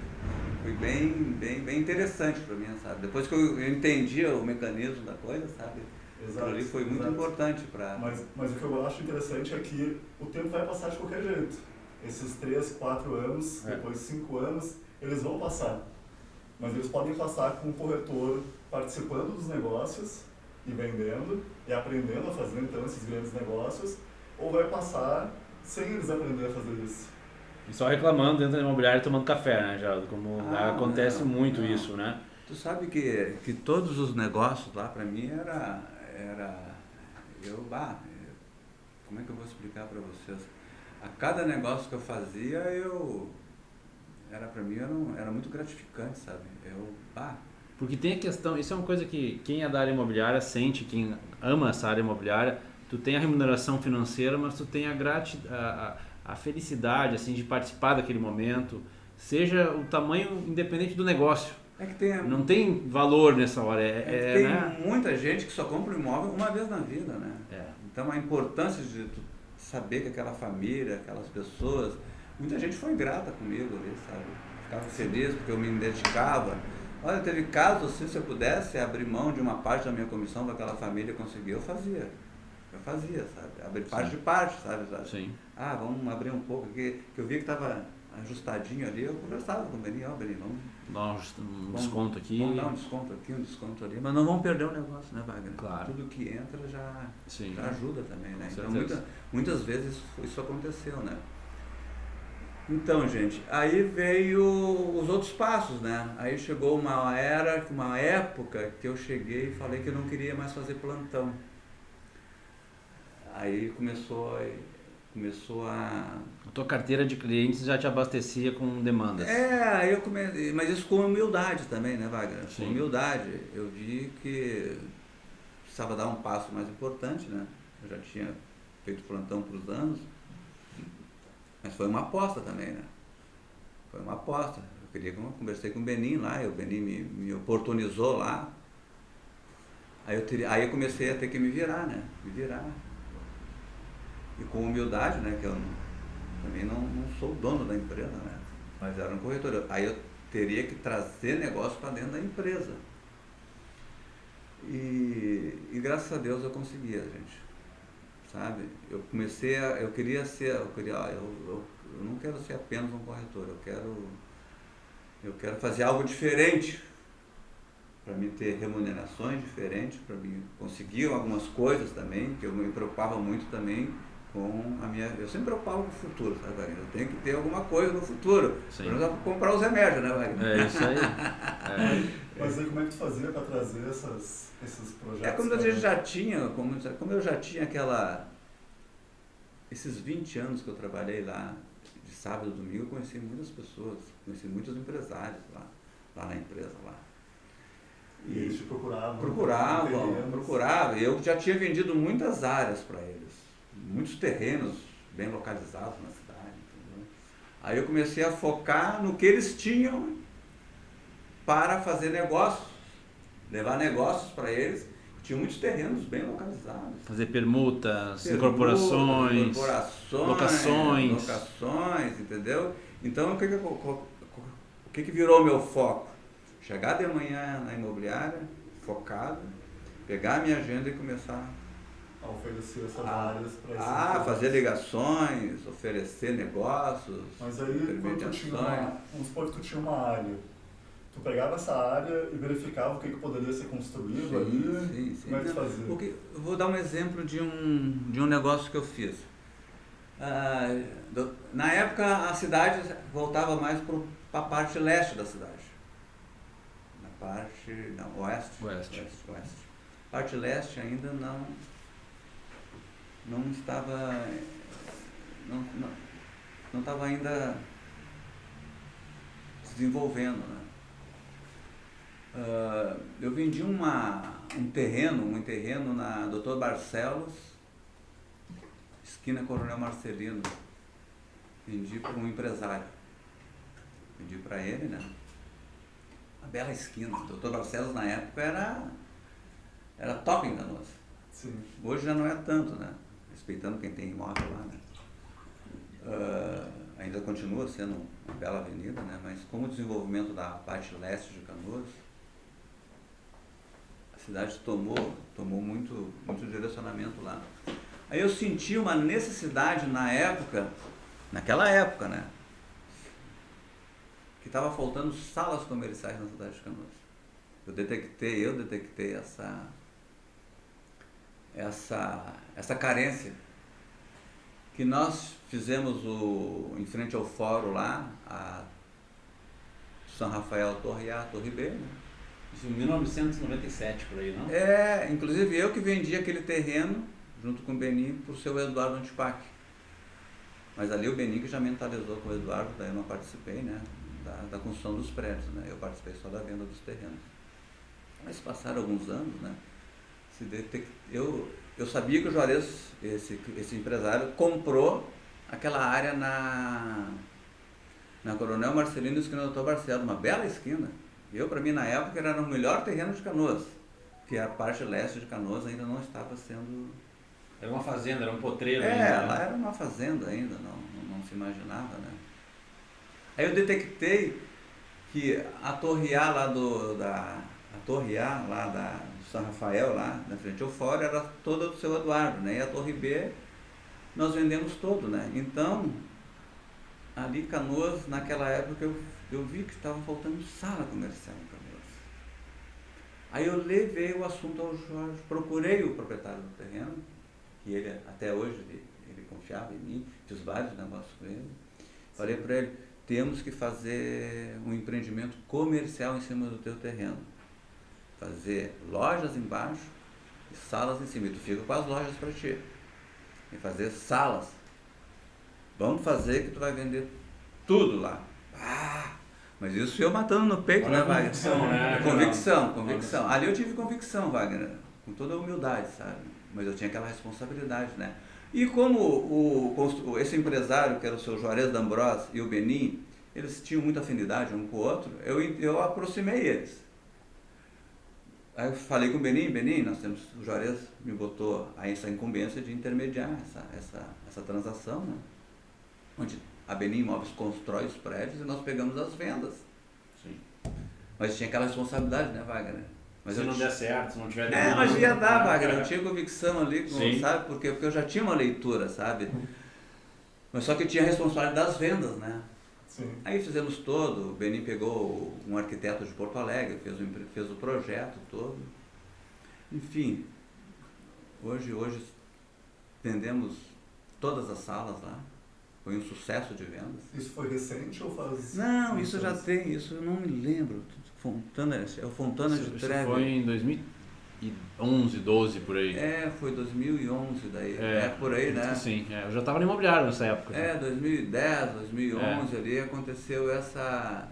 bem interessante para mim, sabe? Depois que eu entendia o mecanismo da coisa, sabe? Exato, ali foi muito importante para... Mas o que eu acho interessante é que o tempo vai passar de qualquer jeito. Esses 3, 4 anos, depois 5 anos, eles vão passar. Mas eles podem passar com o corretor participando dos negócios e vendendo e aprendendo a fazer então esses grandes negócios, ou vai passar sem eles aprender a fazer isso. E só reclamando dentro da imobiliária tomando café, né, Geraldo? Como acontece muito isso, né? Tu sabe que todos os negócios lá para mim como é que eu vou explicar para vocês? A cada negócio que eu fazia, para mim era muito gratificante, sabe? Porque tem a questão, isso é uma coisa que quem é da área imobiliária sente, quem ama essa área imobiliária, tu tem a remuneração financeira, mas tu tem a felicidade assim, de participar daquele momento, seja o tamanho independente do negócio. Não tem valor nessa hora. Tem muita gente que só compra um imóvel uma vez na vida, né? Então a importância de tu saber que aquela família, aquelas pessoas, muita gente foi grata comigo ali, sabe? Ficava feliz porque eu me dedicava. Olha, teve casos assim, se eu pudesse abrir mão de uma parte da minha comissão para aquela família conseguir, eu fazia, sabe? Abrir parte de parte, sabe? Sim. Vamos abrir um pouco aqui, que eu vi que estava ajustadinho ali, eu conversava com o Benin, Benin, vamos dar um desconto aqui. Vamos dar um desconto aqui, um desconto ali, mas não vamos perder o negócio, né, Wagner? Claro. Tudo que entra já ajuda também, né? Então muitas vezes isso aconteceu, né? Então, gente, aí veio os outros passos, né? Aí chegou uma época que eu cheguei e falei que eu não queria mais fazer plantão. Aí começou a... A tua carteira de clientes já te abastecia com demandas. Aí eu comecei, mas isso com humildade também, né, Wagner? Sim. Com humildade. Eu vi que precisava dar um passo mais importante, né? Eu já tinha feito plantão por anos. Mas foi uma aposta também, né? Foi uma aposta. Eu conversei com o Benin lá, e o Benin me oportunizou lá. Aí eu comecei a ter que me virar, né? Me virar. E com humildade, né? Que eu também não sou o dono da empresa, né? Mas era um corretor. Aí eu teria que trazer negócio para dentro da empresa. E graças a Deus eu conseguia, gente. Sabe? Eu não quero ser apenas um corretor, eu quero fazer algo diferente para me ter remunerações diferentes, para me conseguir algumas coisas também, que eu me preocupava muito também com a minha... Eu sempre me preocupava com o futuro, sabe, Wagner? Eu tenho que ter alguma coisa no futuro, para comprar os remédios, né, Wagner? É isso aí. Mas aí como é que tu fazia para trazer esses projetos? Como a gente já tinha, como eu já tinha esses 20 anos que eu trabalhei lá, de sábado e domingo, eu conheci muitas pessoas, conheci muitos empresários lá na empresa lá. E eles te procuravam? Procuravam. Eu já tinha vendido muitas áreas para eles, muitos terrenos bem localizados na cidade. Entendeu? Aí eu comecei a focar no que eles tinham para fazer negócios, levar negócios para eles. Tinha muitos terrenos bem localizados. Fazer permutas, incorporações, locações, entendeu? Então, o que virou meu foco? Chegar de manhã na imobiliária, focado, pegar a minha agenda e começar a oferecer essas áreas para fazer ligações, oferecer negócios. Mas aí, quando tu tinha vamos supor que tu tinha uma área, tu pegava essa área e verificava o que poderia ser construído ali? Sim. Como é que tu fazia? Eu vou dar um exemplo de um negócio que eu fiz. Na época, a cidade voltava mais para a parte leste da cidade. Na parte... Não, oeste. Parte leste ainda não estava... Não estava ainda se desenvolvendo, né? Eu vendi um terreno na Dr. Barcelos, esquina Coronel Marcelino. Vendi para um empresário. Vendi para ele, né? Uma bela esquina. Dr. Barcelos na época era top em Canoas. Sim. Hoje já não é tanto, né? Respeitando quem tem imóvel lá, né? Ainda continua sendo uma bela avenida, né? Mas com o desenvolvimento da parte leste de Canoas, a cidade tomou muito direcionamento lá. Aí eu senti uma necessidade naquela época, né? Que estava faltando salas comerciais na cidade de Canoas. Eu detectei essa carência. Que nós fizemos em frente ao fórum lá, a São Rafael Torre A, Torre B, né? Isso em 1997, por aí, não? Inclusive eu que vendi aquele terreno, junto com o Benin, para o seu Eduardo Antipac. Mas ali o Benin que já mentalizou com o Eduardo, daí eu não participei, né? Da construção dos prédios, né? Eu participei só da venda dos terrenos. Mas passaram alguns anos, né? Eu sabia que o Juarez, esse empresário, comprou aquela área na Coronel Marcelino, esquina do Dr. Barcelos, uma bela esquina. Para mim, na época, era o melhor terreno de Canoas, porque a parte leste de Canoas ainda não estava sendo... Era uma fazenda, era um potreiro ainda. Lá era uma fazenda ainda, não se imaginava, né? Aí eu detectei que a Torre A lá do São Rafael, lá na frente ao fórum, era toda do seu Eduardo, né? E a Torre B nós vendemos todo, né? Então, ali em Canoas, naquela época, eu vi que estava faltando sala comercial em Canoas. Aí eu levei o assunto ao Jorge, procurei o proprietário do terreno, que ele, até hoje, ele confiava em mim, fiz vários negócios com ele. Falei para ele, temos que fazer um empreendimento comercial em cima do teu terreno. Fazer lojas embaixo e salas em cima. E tu fica com as lojas para ti. E fazer salas. Vamos fazer que tu vai vender tudo lá. Mas isso eu matando no peito, né, Wagner? Convicção. Ali eu tive convicção, Wagner, com toda a humildade, sabe? Mas eu tinha aquela responsabilidade, né? E como esse empresário, que era o seu Juarez D'Ambrós e o Benin, eles tinham muita afinidade um com o outro, eu aproximei eles. Aí eu falei com o Benim, nós temos, o Juarez me botou aí essa incumbência de intermediar essa transação, né? Onde a Benim Imóveis constrói os prédios e nós pegamos as vendas. Sim. Mas tinha aquela responsabilidade, né, Wagner? Mas se não der certo, se não tiver... mas ia dar, Wagner, eu tinha convicção ali, Sim. sabe? Porque eu já tinha uma leitura, sabe? Mas só que eu tinha a responsabilidade das vendas, né? Sim. Aí fizemos todo, o Benim pegou um arquiteto de Porto Alegre, fez o projeto todo. Enfim, hoje vendemos todas as salas lá, foi um sucesso de vendas. Isso foi recente ou faz... Não, isso já tem, isso eu não me lembro. Fontana, é o Fontana de Trevi. Isso foi em 2011, 12 por aí. Foi 2011 daí, por aí, né? Sim, eu já estava no imobiliário nessa época. 2010, 2011 ali aconteceu essa...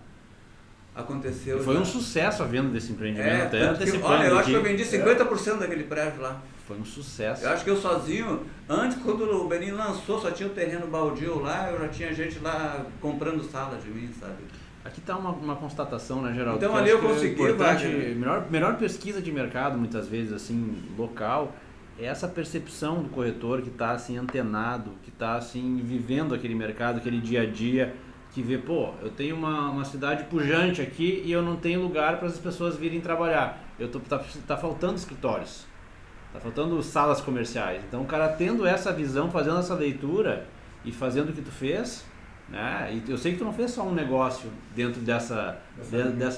E foi um sucesso a venda desse empreendimento, até antecipando. Olha, eu acho que eu vendi 50% daquele prédio lá. Foi um sucesso. Eu acho que eu sozinho, antes quando o Benim lançou, só tinha o terreno baldio lá, eu já tinha gente lá comprando sala de mim, sabe? Aqui está uma constatação, né, Geraldo? Então ali eu consegui, melhor pesquisa de mercado, muitas vezes, assim, local, é essa percepção do corretor que está, assim, antenado, que está, assim, vivendo aquele mercado, aquele dia a dia, que vê, eu tenho uma cidade pujante aqui e eu não tenho lugar para as pessoas virem trabalhar. Tá faltando escritórios, tá faltando salas comerciais. Então, o cara tendo essa visão, fazendo essa leitura e fazendo o que tu fez... E eu sei que tu não fez só um negócio dentro dessa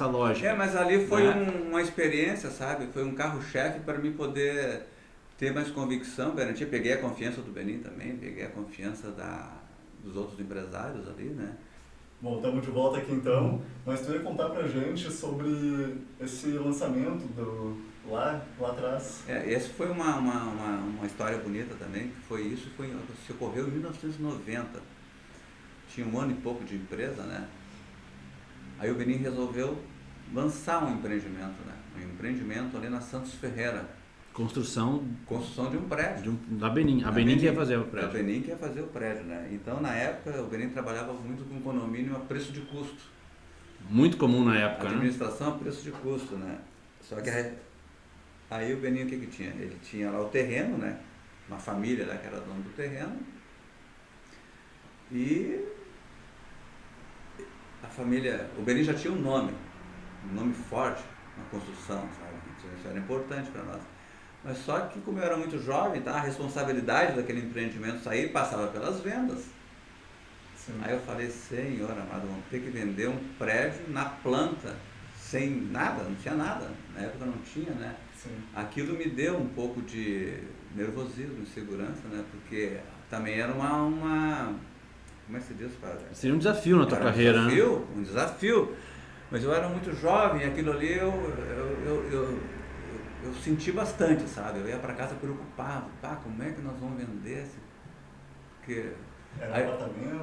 lógica. Mas ali foi uma experiência, sabe? Foi um carro-chefe para mim poder ter mais convicção, garantir. Peguei a confiança do Benim também, peguei a confiança dos outros empresários ali, né? Bom, estamos de volta aqui então, mas tu ia contar pra gente sobre esse lançamento lá atrás. Essa foi uma história bonita também, que foi isso, se ocorreu em 1990. Tinha um ano e pouco de empresa, né? Aí o Benim resolveu lançar um empreendimento, né? Um empreendimento ali na Santos Ferreira. Construção de um prédio. Da Benim. A Benim que ia fazer o prédio. A Benim que ia fazer o prédio, né? Então, na época, o Benim trabalhava muito com condomínio a preço de custo. Muito comum na época, administração a preço de custo, né? Só que aí o Benim o que tinha? Ele tinha lá o terreno, né? Uma família lá que era dona do terreno. E a família, o Benim já tinha um nome forte na construção, sabe? Isso era importante para nós. Mas só que como eu era muito jovem, a responsabilidade daquele empreendimento sair passava pelas vendas. Sim. Aí eu falei, Senhor amado, vamos ter que vender um prédio na planta, sem nada, não tinha nada. Na época não tinha, né? Sim. Aquilo me deu um pouco de nervosismo, insegurança, né? Porque também era como é que se diz, padre? Seria um desafio na tua carreira, né? Um desafio. Mas eu era muito jovem, aquilo ali eu senti bastante, sabe? Eu ia para casa preocupado, como é que nós vamos vender esse... Porque...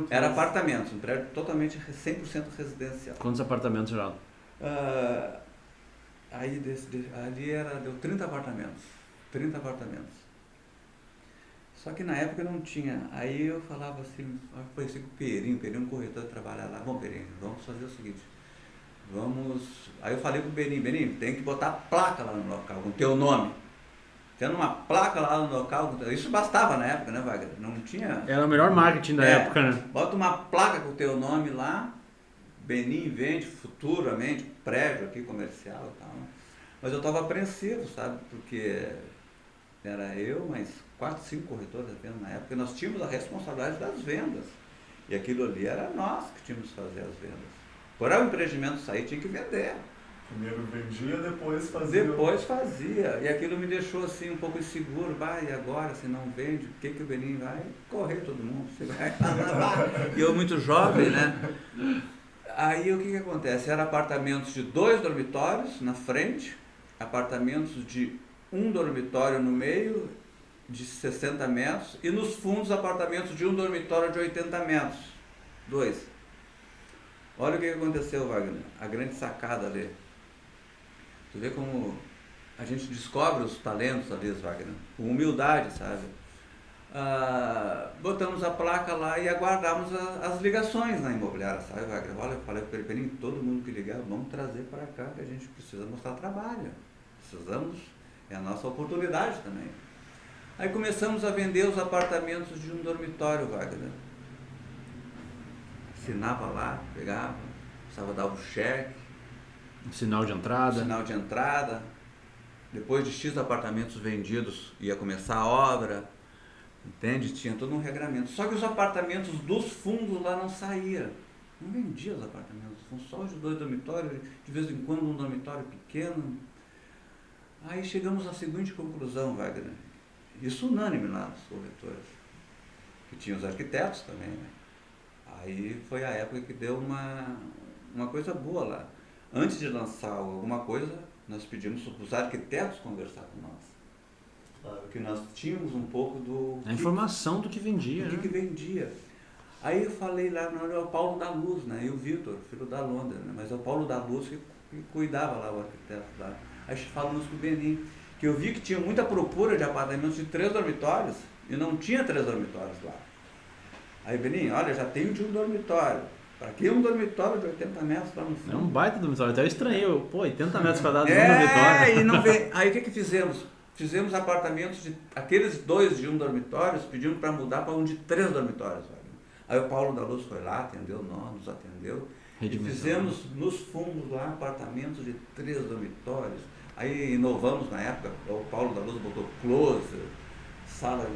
Era apartamento, um prédio totalmente 100% residencial. Quantos apartamentos, Geraldo? Ali deu 30 apartamentos. 30 apartamentos. Só que na época não tinha. Aí eu falava assim, conheci com o Perim um corretor de trabalhar lá. Bom, Perim, vamos fazer o seguinte. Aí eu falei pro Benim, tem que botar placa lá no local, com o teu nome. Tendo uma placa lá no local, isso bastava na época, né, Wagner? Não tinha... Era o melhor marketing da época, né? Bota uma placa com o teu nome lá, Benim vende futuramente prédio aqui comercial e tal. Mas eu estava apreensivo, sabe? Porque era eu, mais 4, 5 corretores vendo na época, e nós tínhamos a responsabilidade das vendas. E aquilo ali era nós que tínhamos que fazer as vendas. Para o empreendimento sair, tinha que vender. Primeiro vendia, depois fazia. Depois fazia. E aquilo me deixou assim um pouco inseguro. E agora, se não vende, o que o Benim vai? Correr todo mundo. Você vai e eu muito jovem, né? Aí o que acontece? Eram apartamentos de 2 dormitórios na frente, apartamentos de 1 dormitório no meio, de 60 metros, e nos fundos apartamentos de 1 dormitório de 80 metros. 2. Olha o que aconteceu, Wagner. A grande sacada ali. Tu vê como a gente descobre os talentos ali, Wagner, com humildade, sabe? Botamos a placa lá e aguardamos as ligações na imobiliária, sabe, Wagner? Olha, eu falei para ele, todo mundo que ligar, vamos trazer para cá que a gente precisa mostrar trabalho. precisamos, é a nossa oportunidade também. Aí começamos a vender os apartamentos de um dormitório, Wagner. Assinava lá, pegava, precisava dar o cheque. Sinal de entrada. Sinal de entrada. Depois de X apartamentos vendidos, ia começar a obra. Entende? Tinha todo um regramento. Só que os apartamentos dos fundos lá não saíam. Não vendia os apartamentos dos fundos, só os 2 dormitórios, de vez em quando um dormitório pequeno. Aí chegamos à seguinte conclusão, Wagner. Isso unânime lá nos corretores. Que tinha os arquitetos também, né? Aí foi a época que deu uma coisa boa lá. Antes de lançar alguma coisa, nós pedimos para os arquitetos conversar com nós. Porque nós tínhamos um pouco a informação do que vendia. Do que vendia. Aí eu falei lá, não, é o Paulo da Luz, né? E o Vitor, filho da Londra, né? Mas é o Paulo da Luz que cuidava lá, o arquiteto lá. Aí falamos com o Benim, que eu vi que tinha muita procura de apartamentos de 3 dormitórios e não tinha 3 dormitórios lá. Aí Benim, olha, já tenho de um dormitório. Para que um dormitório de 80 metros lá no fundo? É um baita dormitório, até eu estranhei, 80 metros quadrados de um dormitório. E não vê. Aí o que fizemos? Fizemos apartamentos de aqueles 2 de um dormitório, pedimos para mudar para um de 3 dormitórios. Aí o Paulo da Luz foi lá, atendeu nós, nos atendeu. E fizemos nos fundos lá apartamentos de 3 dormitórios. Aí inovamos na época, o Paulo da Luz botou closet, sala.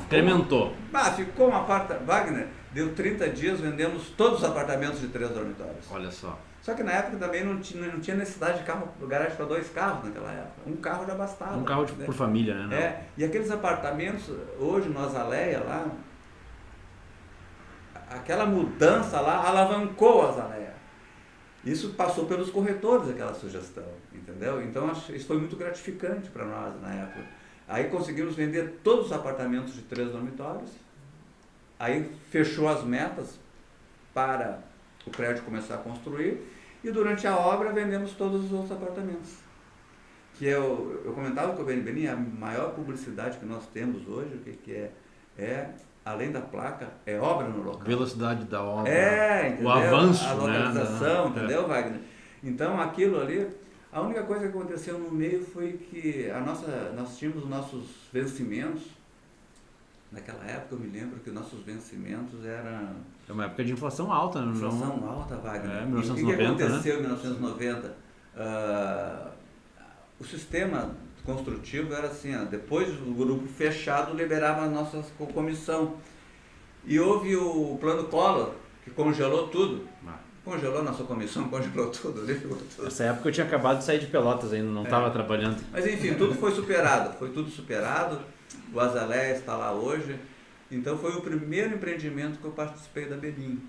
Incrementou. Ficou um apartamento. Wagner, deu 30 dias, vendemos todos os apartamentos de 3 dormitórios. Olha só. Só que na época também não tinha necessidade de carro, garagem para 2 carros naquela época. Um carro já bastava. Um carro por família, né? É, e aqueles apartamentos, hoje no Azaleia lá, aquela mudança lá alavancou a Azaleia. Isso passou pelos corretores, aquela sugestão, entendeu? Então isso foi muito gratificante para nós na época. Aí conseguimos vender todos os apartamentos de 3 dormitórios, aí fechou as metas para o prédio começar a construir, e durante a obra vendemos todos os outros apartamentos. Que eu comentava com o Benim, a maior publicidade que nós temos hoje, o que é, além da placa, é obra no local. Velocidade da obra. Entendeu? O avanço, a localização, né? Entendeu, Wagner? Então aquilo ali, a única coisa que aconteceu no meio foi que nós tínhamos os nossos vencimentos. Naquela época eu me lembro que nossos vencimentos eram... É uma época de inflação alta, não? Inflação alta, Wagner. 1990, e o que aconteceu né? em 1990? O sistema construtivo era assim, depois do grupo fechado liberava a nossa comissão. E houve o plano Collor, que congelou tudo. Congelou nossa comissão, congelou tudo, liberou tudo. Nessa época eu tinha acabado de sair de Pelotas ainda, não estava trabalhando. Mas enfim, tudo foi superado, o Azaleia está lá hoje. Então foi o primeiro empreendimento que eu participei da Benim.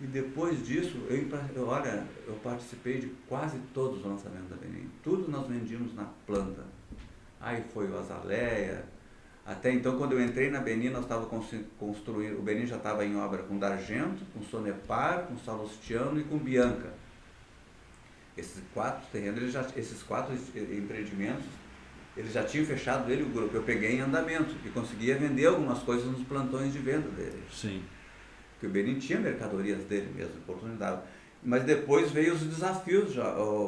E depois disso, eu participei de quase todos os lançamentos da Benim. Tudo nós vendíamos na planta. Aí foi o Azaleia. Até então, quando eu entrei na Benim, nós estávamos construindo, o Benim já estava em obra com D'Argento, com Sonepar, com Salustiano e com Bianca. Esses 4 terrenos, esses 4 empreendimentos, eles já tinham fechado ele, o grupo. Eu peguei em andamento e conseguia vender algumas coisas nos plantões de venda dele. Sim. Porque o Benim tinha mercadorias dele mesmo, oportunidade. Mas depois veio os desafios,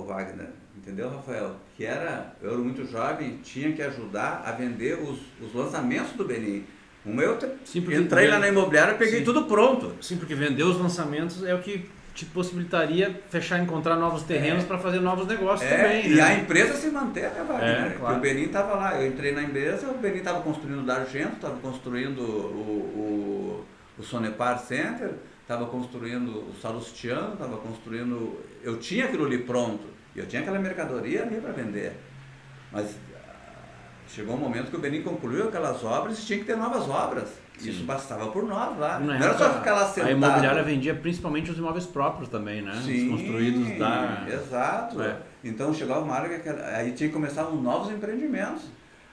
Wagner, entendeu, Rafael? Eu era muito jovem, tinha que ajudar a vender os lançamentos do Benim. Entrei lá na imobiliária e peguei tudo pronto. Sim, porque vender os lançamentos é o que te possibilitaria encontrar novos terrenos para fazer novos negócios também. E né? a empresa se manter, né, Wagner? Claro. O Benim estava lá, eu entrei na empresa, o Benim estava construindo o D'Argento, estava construindo o Sonepar Center, estava construindo o Salustiano, estava construindo... Eu tinha aquilo ali pronto, eu tinha aquela mercadoria ali para vender. Mas chegou um momento que o Benim concluiu aquelas obras e tinha que ter novas obras. Sim. Isso bastava por nós lá. Não era só ficar lá sentado. A imobiliária vendia principalmente os imóveis próprios também, né? Sim, os construídos da... Exato. Então chegava uma hora que aí tinha que começar novos empreendimentos.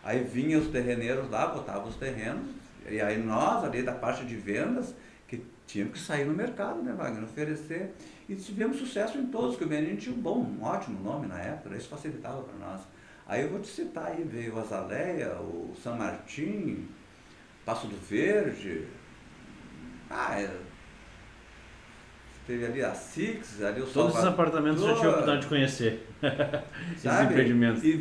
Aí vinha os terreneiros lá, botavam os terrenos, e aí nós, ali da parte de vendas, que tínhamos que sair no mercado, né, Wagner? Oferecer. E tivemos sucesso em todos, porque o Benim tinha um ótimo nome na época, isso facilitava para nós. Aí eu vou te citar aí, veio o Azaleia, o San Martín, Passo do Verde. teve ali a Six, ali o Todos os apartamentos já tive a oportunidade de conhecer. Esses empreendimentos. E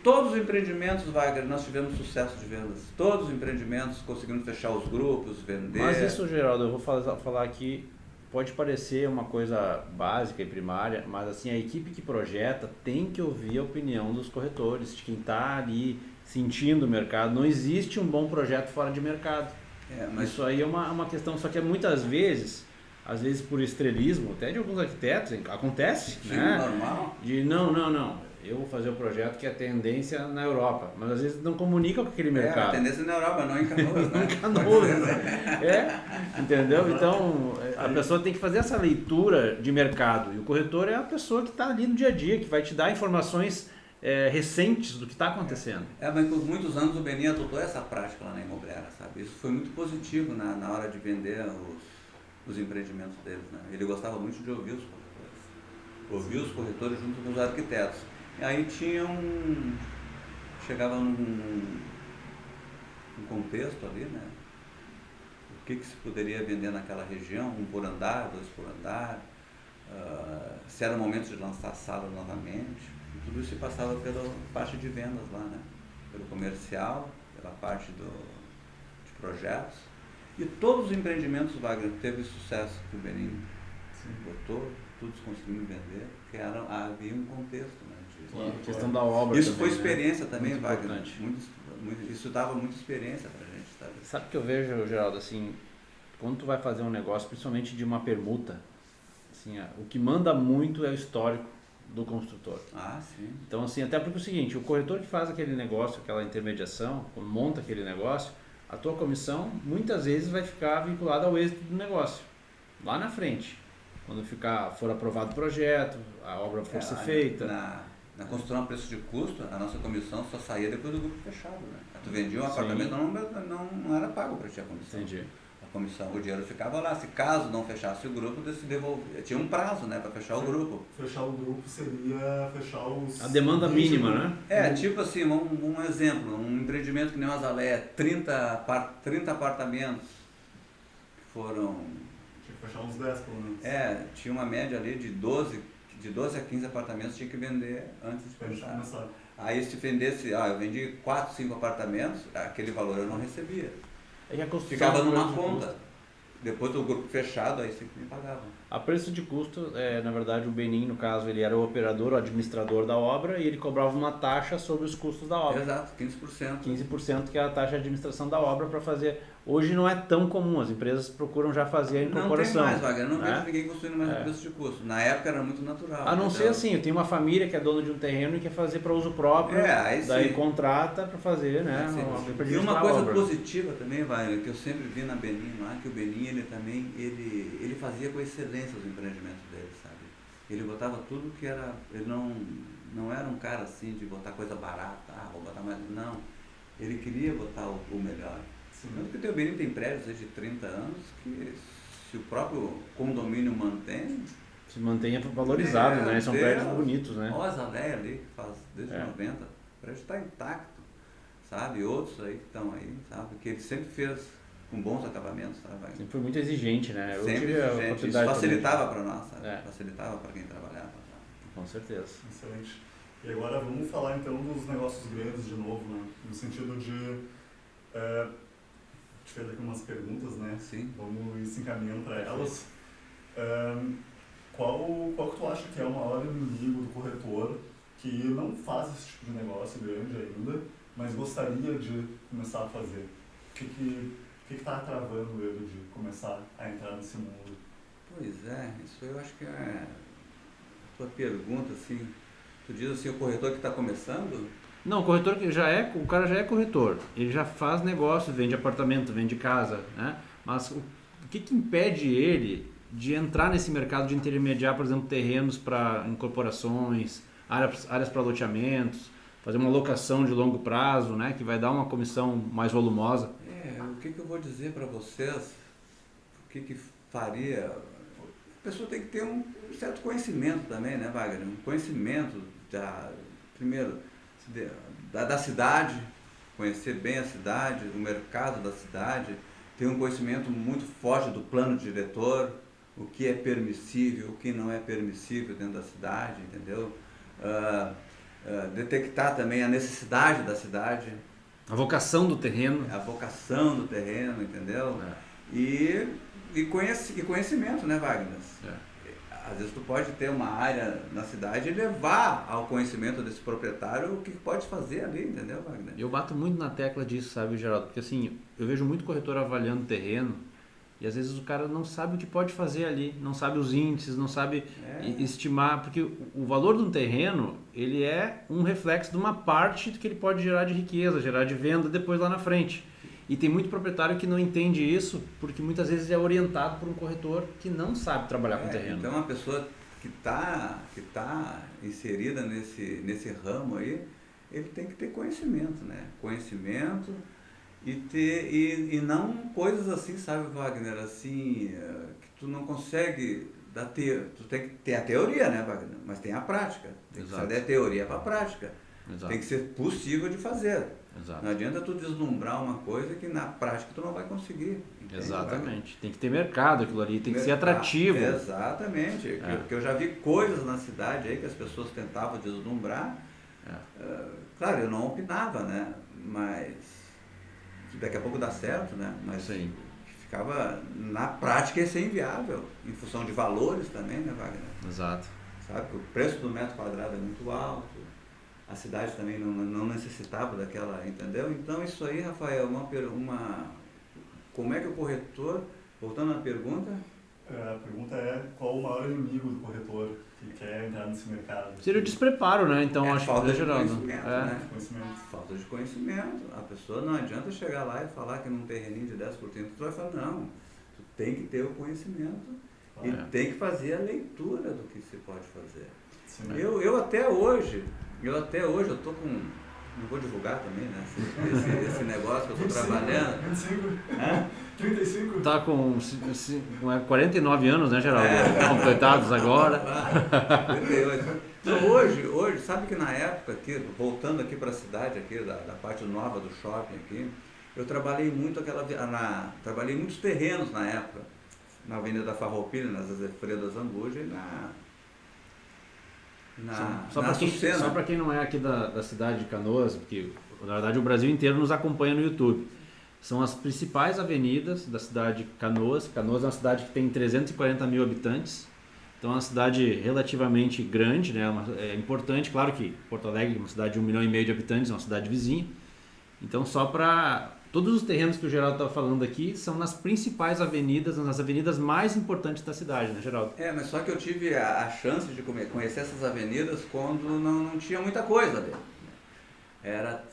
todos os empreendimentos, Wagner, nós tivemos sucesso de vendas. Todos os empreendimentos conseguimos fechar os grupos, vender. Mas isso, Geraldo, eu vou falar aqui, pode parecer uma coisa básica e primária, mas assim, a equipe que projeta tem que ouvir a opinião dos corretores, de quem está ali sentindo o mercado. Não existe um bom projeto fora de mercado. Mas isso aí é uma questão, só que muitas vezes, às vezes por estrelismo, até de alguns arquitetos, acontece, sim, né? Normal. De não, eu vou fazer o projeto que é tendência na Europa, mas às vezes não comunicam com aquele mercado. É, a tendência na Europa, não em Canoas, né? Não em Canoas, entendeu? Então, a pessoa tem que fazer essa leitura de mercado, e o corretor é a pessoa que está ali no dia a dia, que vai te dar informações recentes do que está acontecendo. Mas por muitos anos o Benin adotou essa prática lá na imobiliária, sabe? Isso foi muito positivo na hora de vender os empreendimentos deles, né? Ele gostava muito de ouvir os corretores. Ouvir os corretores junto com os arquitetos. E aí chegava num contexto ali, né? O que se poderia vender naquela região, 1 por andar, 2 por andar, se era o momento de lançar a sala novamente. Tudo isso se passava pela parte de vendas lá, né? Pelo comercial, pela parte de projetos. E todos os empreendimentos, Wagner, teve sucesso que o Benin botou, todos conseguimos vender, porque havia um contexto, né? A questão da obra isso também, foi experiência, né? Também, muito Wagner. Isso dava muita experiência pra gente, sabe? Sabe o que eu vejo, Geraldo, assim, quando tu vai fazer um negócio, principalmente de uma permuta, assim, o que manda muito é o histórico do construtor. Ah, sim. Então, assim, até porque é o seguinte, o corretor que faz aquele negócio, aquela intermediação, quando monta aquele negócio, a tua comissão muitas vezes vai ficar vinculada ao êxito do negócio, lá na frente. Quando for aprovado o projeto, a obra for ser feita. Na construção a preço de custo, a nossa comissão só saía depois do grupo fechado, né? Tu vendia um apartamento, não era pago para ti a comissão. Entendi. A comissão, o dinheiro ficava lá. Se caso não fechasse o grupo, se devolver. Tinha um prazo, né, para fechar o grupo. Fechar o grupo seria fechar os... A demanda mínima, né? Tipo assim, um exemplo, um empreendimento que nem o Azalé, 30 apartamentos que foram... Tinha que fechar uns 10 pelo menos. Tinha uma média ali de 12 a 15 apartamentos tinha que vender antes de fechar. Aí se vendesse, eu vendi 4, 5 apartamentos, aquele valor eu não recebia. Ficava numa conta. Depois do grupo fechado, aí sempre me pagavam. A preço de custo, na verdade o Benin, no caso, ele era o operador, o administrador da obra, e ele cobrava uma taxa sobre os custos da obra. Exato, 15%. 15% que é a taxa de administração da obra para fazer. Hoje não é tão comum, as empresas procuram já fazer a incorporação. Não tem mais, Wagner, não vejo ninguém construindo mais preço de custo. Na época era muito natural. A não ser assim, tem uma família que é dona de um terreno e quer fazer para uso próprio, daí contrata para fazer, né? E uma coisa positiva também, Wagner, que eu sempre vi na Benin lá, que o Benin ele fazia com excelência os empreendimentos dele, sabe? Ele botava tudo que era, ele não era um cara assim de botar coisa barata, vou botar mais, não. Ele queria botar o melhor. Tanto que o Benin tem prédios de 30 anos que se o próprio condomínio mantém... Se mantenha valorizado, né? São prédios bonitos, né? Olha essa velha ali, que faz desde 90, o prédio está intacto, sabe? Outros aí que estão aí, sabe? Que ele sempre fez com bons acabamentos, sabe? Sempre foi muito exigente, né? Sempre exigente, isso facilitava para nós, sabe? Facilitava para quem trabalhava. Com certeza. Excelente. E agora vamos falar então dos negócios grandes de novo, né? No sentido de... a gente fez aqui umas perguntas, né? Sim. Vamos ir se encaminhando para elas. Qual que tu acha que é o maior inimigo do corretor que não faz esse tipo de negócio grande ainda, mas gostaria de começar a fazer? O que está travando ele de começar a entrar nesse mundo? Pois é, isso eu acho que é a tua pergunta, assim. Tu diz assim, o corretor que está começando? Não, o corretor o cara já é corretor, ele já faz negócio, vende apartamento, vende casa, né? Mas o que impede ele de entrar nesse mercado de intermediar, por exemplo, terrenos para incorporações, áreas para loteamentos, fazer uma locação de longo prazo, né? Que vai dar uma comissão mais volumosa? O que eu vou dizer para vocês, o que faria? A pessoa tem que ter um certo conhecimento também, né, Wagner? Um conhecimento, primeiro, da cidade, conhecer bem a cidade, o mercado da cidade, ter um conhecimento muito forte do plano diretor, o que é permissível, o que não é permissível dentro da cidade, entendeu? Detectar também a necessidade da cidade. A vocação do terreno. A vocação do terreno, entendeu? E conhecimento, né, Wagner? Às vezes tu pode ter uma área na cidade e levar ao conhecimento desse proprietário o que pode fazer ali, entendeu, Wagner? Eu bato muito na tecla disso, sabe, Geraldo? Porque assim, eu vejo muito corretor avaliando terreno e às vezes o cara não sabe o que pode fazer ali, não sabe os índices, não sabe estimar, porque o valor de um terreno, ele é um reflexo de uma parte que ele pode gerar de riqueza, gerar de venda depois lá na frente. E tem muito proprietário que não entende isso, porque muitas vezes é orientado por um corretor que não sabe trabalhar com terreno. Então, uma pessoa que tá inserida nesse ramo aí, ele tem que ter conhecimento, né? Conhecimento e não coisas assim, sabe, Wagner, assim, que tu não consegue tu tem que ter a teoria, né, Wagner? Mas tem a prática. Tem que saber a teoria para a prática. Exato. Tem que ser possível de fazer. Exato. Não adianta tu deslumbrar uma coisa que na prática tu não vai conseguir. Entende, exatamente. Wagner? Tem que ter mercado aquilo ali, tem que ser atrativo. Exatamente. Que eu já vi coisas na cidade aí que as pessoas tentavam deslumbrar. Claro, eu não opinava, né? Mas daqui a pouco dá certo, né? Mas sim, ficava, na prática, ia ser inviável, em função de valores também, né, Wagner? Exato. Sabe que o preço do metro quadrado é muito alto, a cidade também não necessitava daquela, entendeu? Então isso aí, Rafael, como é que o corretor, voltando à pergunta... A pergunta é qual o maior inimigo do corretor que quer entrar nesse mercado? Seria o despreparo, né? Então, acho falta que de Geraldo. conhecimento, né? Falta Falta de conhecimento. A pessoa não adianta chegar lá e falar que num terreninho de 10%, tu vai falar, não, tu tem que ter o conhecimento e tem que fazer a leitura do que se pode fazer. Eu até hoje, eu tô com, não vou divulgar também, né, esse negócio que eu estou trabalhando. 25? 35? Tá com 49 anos, né, Geraldo? Completados agora. 38. Então, hoje, sabe que na época, aqui, voltando aqui para a cidade, aqui, da parte nova do shopping aqui, eu trabalhei muito trabalhei muitos terrenos na época, na Avenida da Farroupilha, nas Azefredas Zambuja e Só para quem não é aqui da cidade de Canoas, porque na verdade o Brasil inteiro nos acompanha no YouTube. São as principais avenidas da cidade de Canoas. Canoas é uma cidade que tem 340 mil habitantes, então é uma cidade relativamente grande, né? É importante, claro que Porto Alegre é uma cidade de 1,5 milhão de habitantes, é uma cidade vizinha. Então só para... Todos os terrenos que o Geraldo está falando aqui são nas principais avenidas, nas avenidas mais importantes da cidade, né, Geraldo? Mas só que eu tive a chance de conhecer essas avenidas quando não tinha muita coisa dentro. Era...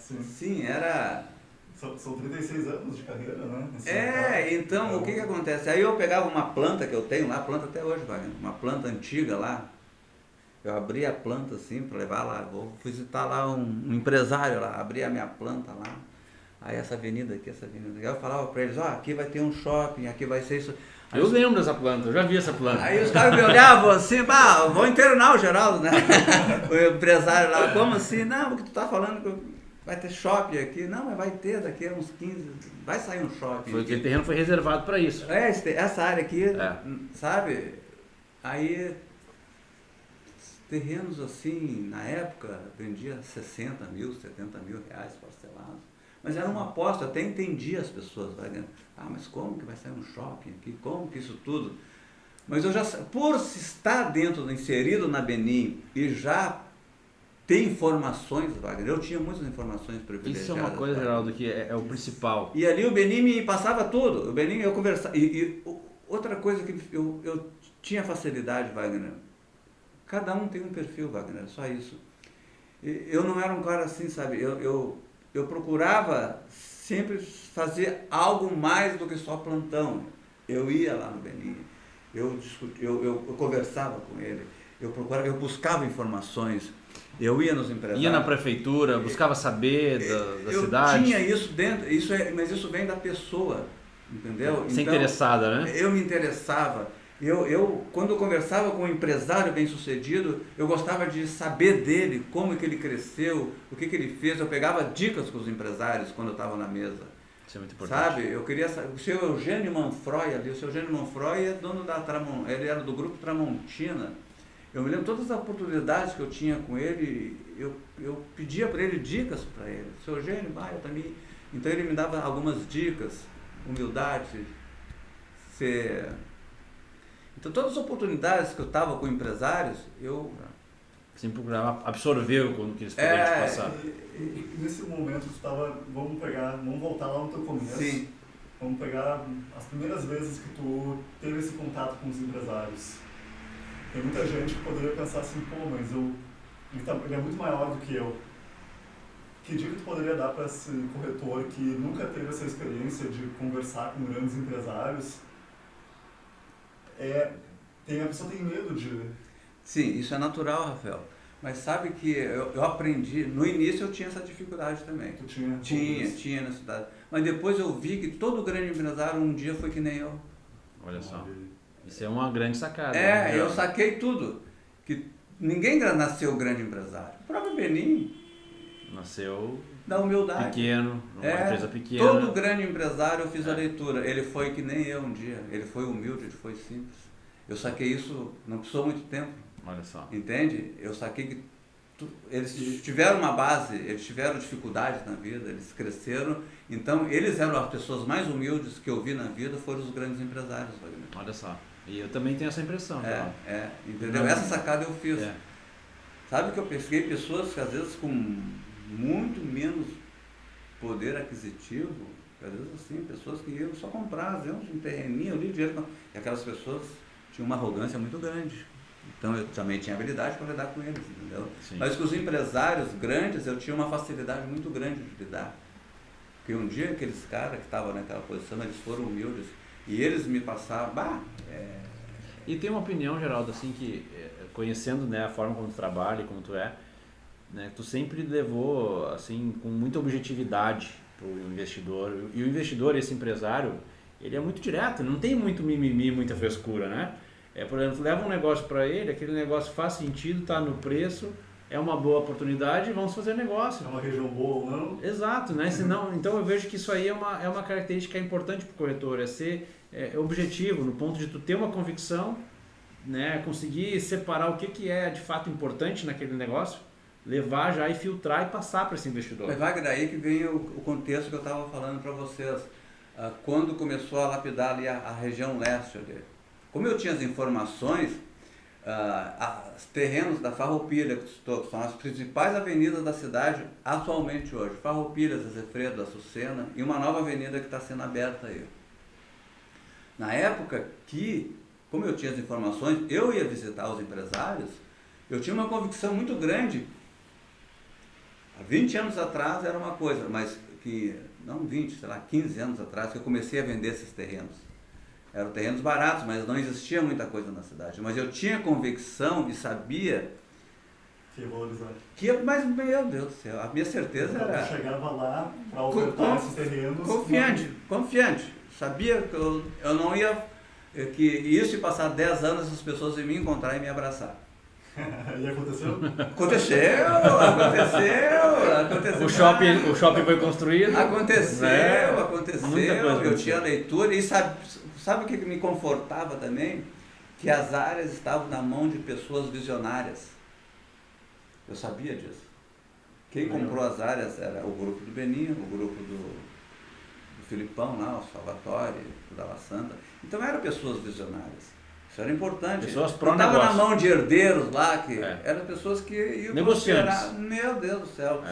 São 36 anos de carreira, né? Então, o que acontece? Aí eu pegava uma planta que eu tenho lá, planta até hoje, Wagner, uma planta antiga lá, eu abri a planta assim para levar lá, vou visitar lá um empresário lá, abri a minha planta lá, aí essa avenida aqui, aí eu falava para eles, aqui vai ter um shopping, aqui vai ser isso. Aí eu lembro dessa planta, eu já vi essa planta. Aí os caras me olhavam assim, vou internar o Geraldo, né? O empresário lá, como assim? Não, porque tu tá falando que vai ter shopping aqui. Não, mas vai ter daqui a uns 15, vai sair um shopping. Aquele terreno foi reservado para isso. Essa área aqui, sabe? Aí, terrenos assim, na época, vendia 60 mil, 70 mil reais parcelados. Mas era uma aposta, até entendi as pessoas, vai dentro. Mas como que vai sair um shopping aqui? Como que isso tudo? Mas eu já, por estar inserido na Benim e já ter informações, Wagner, eu tinha muitas informações privilegiadas. Isso é uma coisa, Geraldo, que é o principal. E ali o Benim me passava tudo. O Benim eu conversava. E outra coisa que eu tinha facilidade, Wagner, cada um tem um perfil, Wagner, só isso. Eu não era um cara assim, sabe, eu procurava sempre fazer algo mais do que só plantão. Eu ia lá no Benim, eu conversava com ele, eu buscava informações, eu ia nos empresários. Ia na prefeitura, buscava saber da cidade. Eu tinha isso dentro, mas isso vem da pessoa, entendeu? Você interessada, né? Eu me interessava. Quando eu conversava com um empresário bem-sucedido, eu gostava de saber dele, como que ele cresceu, o que ele fez. Eu pegava dicas com os empresários quando eu estava na mesa. Isso é muito importante. Sabe? Eu queria saber. O seu Eugênio Manfroy ali, o seu Eugênio Manfroy é dono da ele era do grupo Tramontina. Eu me lembro todas as oportunidades que eu tinha com ele, eu pedia para ele dicas para ele. Seu Eugênio, eu também. Então ele me dava algumas dicas, humildade, ser. Então todas as oportunidades que eu estava com empresários, eu sempre procurava absorver o que eles poderiam te passar. E nesse momento tu estava, vamos voltar lá no teu começo. Sim. Vamos pegar as primeiras vezes que tu teve esse contato com os empresários. Tem muita gente que poderia pensar assim, pô, mas ele é muito maior do que eu. Que dica tu poderia dar para esse corretor que nunca teve essa experiência de conversar com grandes empresários? A pessoa tem medo de... Sim, isso é natural, Rafael. Mas sabe que eu aprendi, no início eu tinha essa dificuldade também. Tu tinha? Tinha na cidade. Mas depois eu vi que todo grande empresário um dia foi que nem eu. Olha só. Isso é uma grande sacada. Eu saquei tudo. Que ninguém nasceu grande empresário. O próprio Benin nasceu da humildade. Pequeno, uma empresa pequena. Todo grande empresário eu fiz a leitura. Ele foi que nem eu um dia. Ele foi humilde, ele foi simples. Eu saquei isso, não precisou muito tempo. Olha só. Entende? Eu saquei que eles tiveram uma base, eles tiveram dificuldades na vida, eles cresceram. Então, eles eram as pessoas mais humildes que eu vi na vida, foram os grandes empresários, Wagner. Olha só. E eu também tenho essa impressão. Entendeu? Não, essa sacada eu fiz. Sabe que eu pesquei pessoas que às vezes com muito menos poder aquisitivo, às vezes assim, pessoas que iam só comprar, às vezes um terreninho ali, dinheiro, e aquelas pessoas tinham uma arrogância muito grande. Então eu também tinha habilidade para lidar com eles, entendeu? Sim. Mas com os empresários grandes eu tinha uma facilidade muito grande de lidar. Porque um dia aqueles caras que estavam naquela posição, eles foram humildes e eles me passaram, E tem uma opinião, Geraldo, assim, que conhecendo, né, a forma como tu trabalha e como tu é, né, tu sempre levou, assim, com muita objetividade pro investidor. E o investidor, esse empresário, ele é muito direto, não tem muito mimimi, muita frescura, né? Por exemplo, leva um negócio para ele, aquele negócio faz sentido, está no preço, é uma boa oportunidade, vamos fazer negócio. É uma região boa ou não? Exato, né? Senão, então eu vejo que isso aí é uma característica importante para o corretor, é ser objetivo, no ponto de tu ter uma convicção, né? Conseguir separar o que é de fato importante naquele negócio, levar já e filtrar e passar para esse investidor. Mas Wagner, aí que vem o contexto que eu estava falando para vocês. Quando começou a lapidar ali a região leste ali. Como eu tinha as informações, os terrenos da Farroupilha, que são as principais avenidas da cidade atualmente hoje, Farroupilha, Zezefredo, Açucena, e uma nova avenida que está sendo aberta aí. Na época que, como eu tinha as informações, eu ia visitar os empresários, eu tinha uma convicção muito grande. Há 20 anos atrás era uma coisa, mas que, não 20, sei lá, 15 anos atrás, que eu comecei a vender esses terrenos. Eram terrenos baratos, mas não existia muita coisa na cidade. Mas eu tinha convicção e sabia que ia valorizar. Mas, meu Deus do céu, a minha certeza então, era... Eu chegava lá para ofertar esses terrenos... Confiante. Sabia que eu não ia... Que isso ia passar 10 anos, as pessoas iam me encontrar e me abraçar. E aconteceu? Aconteceu. O shopping foi construído. Aconteceu. Eu tinha leitura e sabe o que me confortava também? Que as áreas estavam na mão de pessoas visionárias. Eu sabia disso. Quem comprou as áreas era o grupo do Benin, o grupo do Filipão lá, o Salvatore, o Dalla Santa. Então eram pessoas visionárias. Isso era importante. Pessoas não estava na mão de herdeiros lá, eram pessoas que iam negociantes. Meu Deus do céu.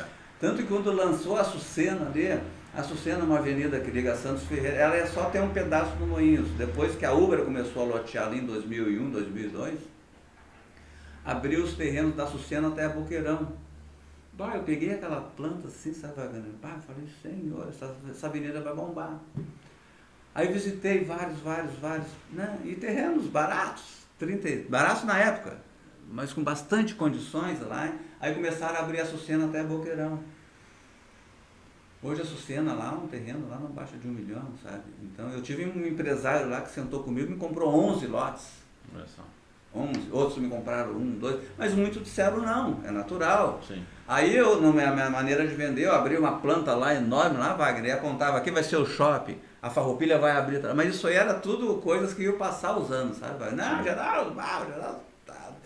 Tanto que quando lançou a Açucena ali, a Açucena é uma avenida que liga Santos Ferreira, ela é só ter um pedaço do Moinhos. Depois que a Uber começou a lotear ali em 2001, 2002, abriu os terrenos da Açucena até a Boqueirão. Eu peguei aquela planta assim, sabe, falei, Senhor, essa avenida vai bombar. Aí visitei vários, né? E terrenos baratos, baratos na época, mas com bastante condições lá. Aí começaram a abrir a Açucena até a Boqueirão. Hoje a Açucena lá, um terreno lá não baixa de 1 milhão, sabe? Então eu tive um empresário lá que sentou comigo e me comprou 11 lotes. Olha só. 11, outros me compraram 1, 2, mas muitos disseram não, é natural. Sim. Aí eu, na minha maneira de vender, eu abri uma planta lá enorme, lá, Wagner, e apontava, aqui vai ser o shopping, a Farroupilha vai abrir, mas isso aí era tudo coisas que iam passar os anos, sabe? Não, Geraldo,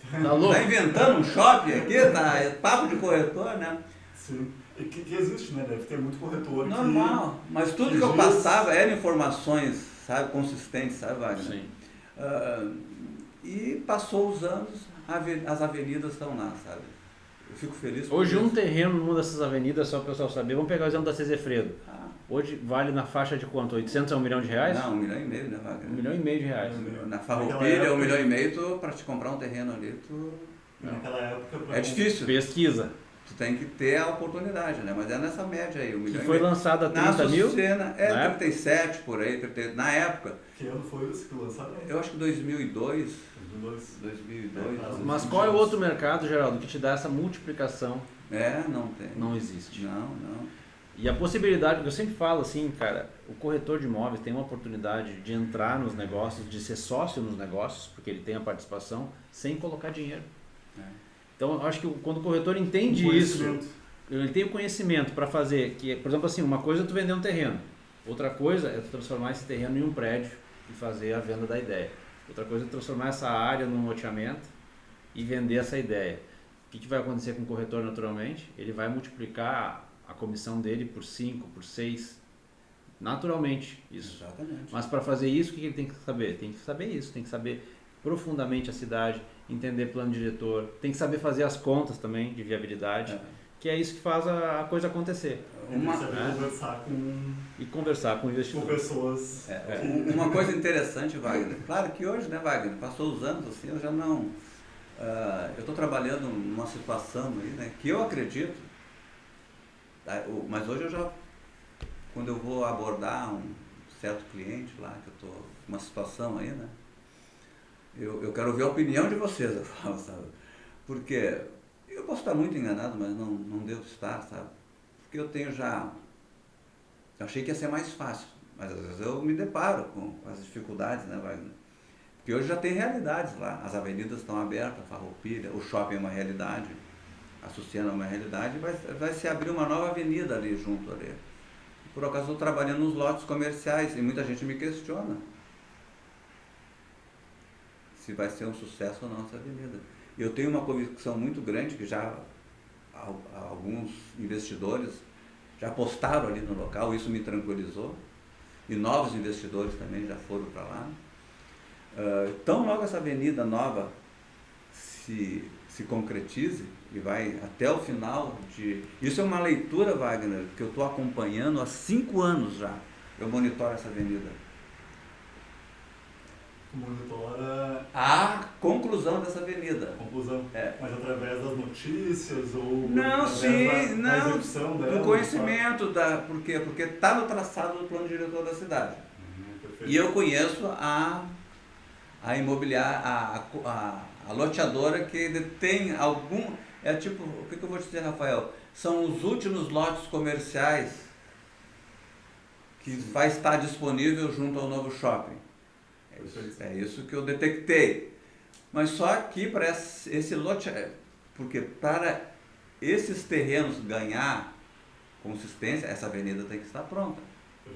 Tá louco? tá inventando um shopping aqui, tá, é papo de corretor, né? Sim. E que existe, né? Deve ter muito corretor Normal, mas tudo que eu passava eram informações, sabe, consistentes, sabe, Wagner? Sim. E passou os anos, as avenidas estão lá, sabe? Eu fico feliz com Hoje isso. um terreno numa dessas avenidas, só para o pessoal saber, vamos pegar o exemplo da Cezefredo. Hoje vale na faixa de quanto? 800 a 1 milhão de reais? Não, 1,5 milhão, né, Wagner? 1,5 milhão de reais. Na Farroupilha, 1,5 milhão, para te comprar um terreno ali, Naquela época... é difícil. Pesquisa. Tu tem que ter a oportunidade, né? Mas é nessa média aí, 1,5 milhão. Que foi lançado a 30 mil? É, 37 por aí, na época. Que ano foi isso que lançaram? Eu acho que 2002. 2002. Mas qual é o outro mercado, Geraldo, que te dá essa multiplicação? Não tem. Não existe. Não. E a possibilidade, que eu sempre falo assim, cara, o corretor de imóveis tem uma oportunidade de entrar nos negócios, de ser sócio nos negócios, porque ele tem a participação, sem colocar dinheiro. Então, eu acho que quando o corretor entende isso, ele tem o conhecimento para fazer, que, por exemplo, assim, uma coisa é tu vender um terreno, outra coisa é tu transformar esse terreno em um prédio e fazer a venda da ideia. Outra coisa é transformar essa área num loteamento e vender essa ideia. O que vai acontecer com o corretor naturalmente? Ele vai multiplicar a comissão dele por 5, por 6, naturalmente isso. Exatamente. Mas para fazer isso, o que ele tem que saber? Tem que saber isso, tem que saber profundamente a cidade, entender plano diretor, tem que saber fazer as contas também de viabilidade, que é isso que faz a coisa acontecer. Conversar com investidores. Com pessoas. Uma coisa interessante, Wagner, claro que hoje, né, Wagner, passou os anos assim, eu já não... eu estou trabalhando numa situação aí, né, que eu acredito, mas hoje eu já, quando eu vou abordar um certo cliente lá, que eu estou numa situação aí, né, eu quero ouvir a opinião de vocês, eu falo, sabe? Porque eu posso estar muito enganado, mas não devo estar, sabe? Porque eu tenho já... Eu achei que ia ser mais fácil, mas às vezes eu me deparo com as dificuldades, né, Wagner? Porque hoje já tem realidades lá, as avenidas estão abertas, a Farroupilha, o shopping é uma realidade, a Suciana é uma realidade, e vai se abrir uma nova avenida ali junto ali. Por acaso eu estou trabalhando nos lotes comerciais e muita gente me questiona se vai ser um sucesso ou não essa avenida. Eu tenho uma convicção muito grande que já alguns investidores já apostaram ali no local, isso me tranquilizou, e novos investidores também já foram para lá. Tão logo essa avenida nova se concretize e vai até o final de... Isso é uma leitura, Wagner, que eu estou acompanhando há 5 anos já. Eu monitoro essa avenida. Monitora a conclusão dessa avenida. Conclusão. Mas através das notícias ou não, sim, da execução dela? Do conhecimento, por quê? Porque está no traçado do plano diretor da cidade. E eu conheço a imobiliária, a loteadora que detém algum... É tipo, o que eu vou te dizer, Rafael? São os últimos lotes comerciais que vai estar disponível junto ao novo shopping. É isso que eu detectei. Mas só que para esse lote, porque para esses terrenos ganhar consistência, essa avenida tem que estar pronta.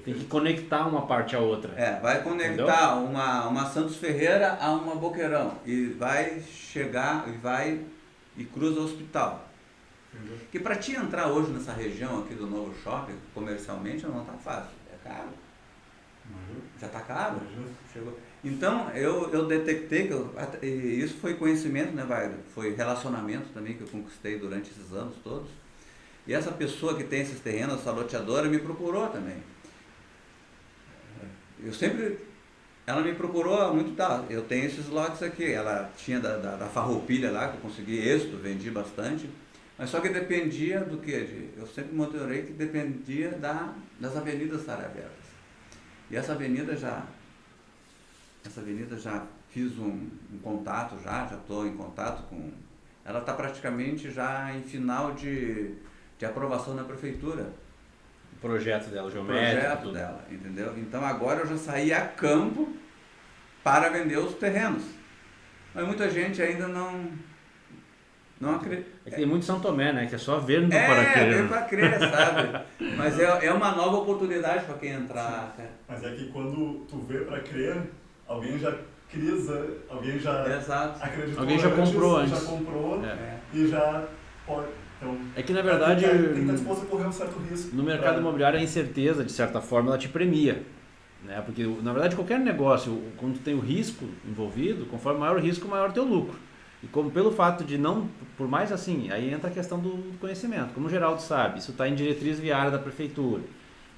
Tem que conectar uma parte à outra. Vai conectar uma Santos Ferreira a uma Boqueirão e vai chegar e cruza o hospital. Que para ti entrar hoje nessa região aqui do novo shopping, comercialmente, não está fácil. É caro. Já está caro. Chegou. Então, eu detectei que isso foi conhecimento, né, Wagner? Foi relacionamento também que eu conquistei durante esses anos todos. E essa pessoa que tem esses terrenos, essa loteadora, me procurou também. Ela me procurou há muito tempo. Eu tenho esses lotes aqui. Ela tinha da Farroupilha lá, que eu consegui êxito, vendi bastante. Mas só que dependia do quê? Eu sempre monitorei que dependia das avenidas estarem abertas. E essa avenida já fiz um contato, já estou em contato com... Ela está praticamente já em final de aprovação na prefeitura. O projeto dela, o geométrico. O projeto dela, entendeu? Então agora eu já saí a campo para vender os terrenos. Mas muita gente ainda não acredita. É que tem muito São Tomé, né? Que é só ver para ver crer. para crer, sabe? Mas é uma nova oportunidade para quem entrar, cara. Mas é que quando tu vê para crer, alguém já crisa, alguém já Exato. acreditou, alguém já comprou antes. Já comprou É. e já pode. Então, É que na verdade tem que estar disposto a correr um certo risco. no mercado imobiliário a incerteza, de certa forma, ela te premia. Né? Porque na verdade qualquer negócio, quando tem o risco envolvido, conforme maior o risco, maior o teu lucro. E como pelo fato de não, por mais assim, aí entra a questão do conhecimento. Como o Geraldo sabe, isso está em diretriz viária da prefeitura.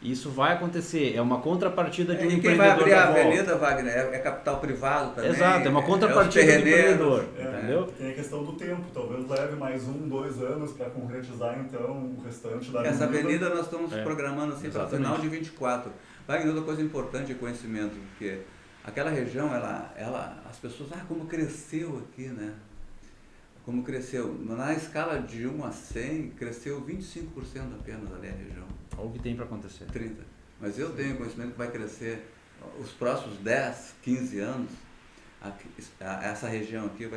Isso vai acontecer, é uma contrapartida de um E quem empreendedor vai abrir a da volta. avenida, Wagner, é capital privado também. Exato, é uma contrapartida do empreendedor, entendeu? Tem a questão do tempo, talvez leve mais 1, 2 anos para concretizar então o restante da Essa avenida nós estamos É, programando assim para o exatamente. final de 24. Wagner, outra coisa importante é conhecimento, porque aquela região, as pessoas, como cresceu aqui, né? Como cresceu. Na escala de 1 a 100, cresceu 25% apenas ali a região. Olha o que tem para acontecer. 30%. Mas eu tenho conhecimento que vai crescer os próximos 10, 15 anos. Essa região aqui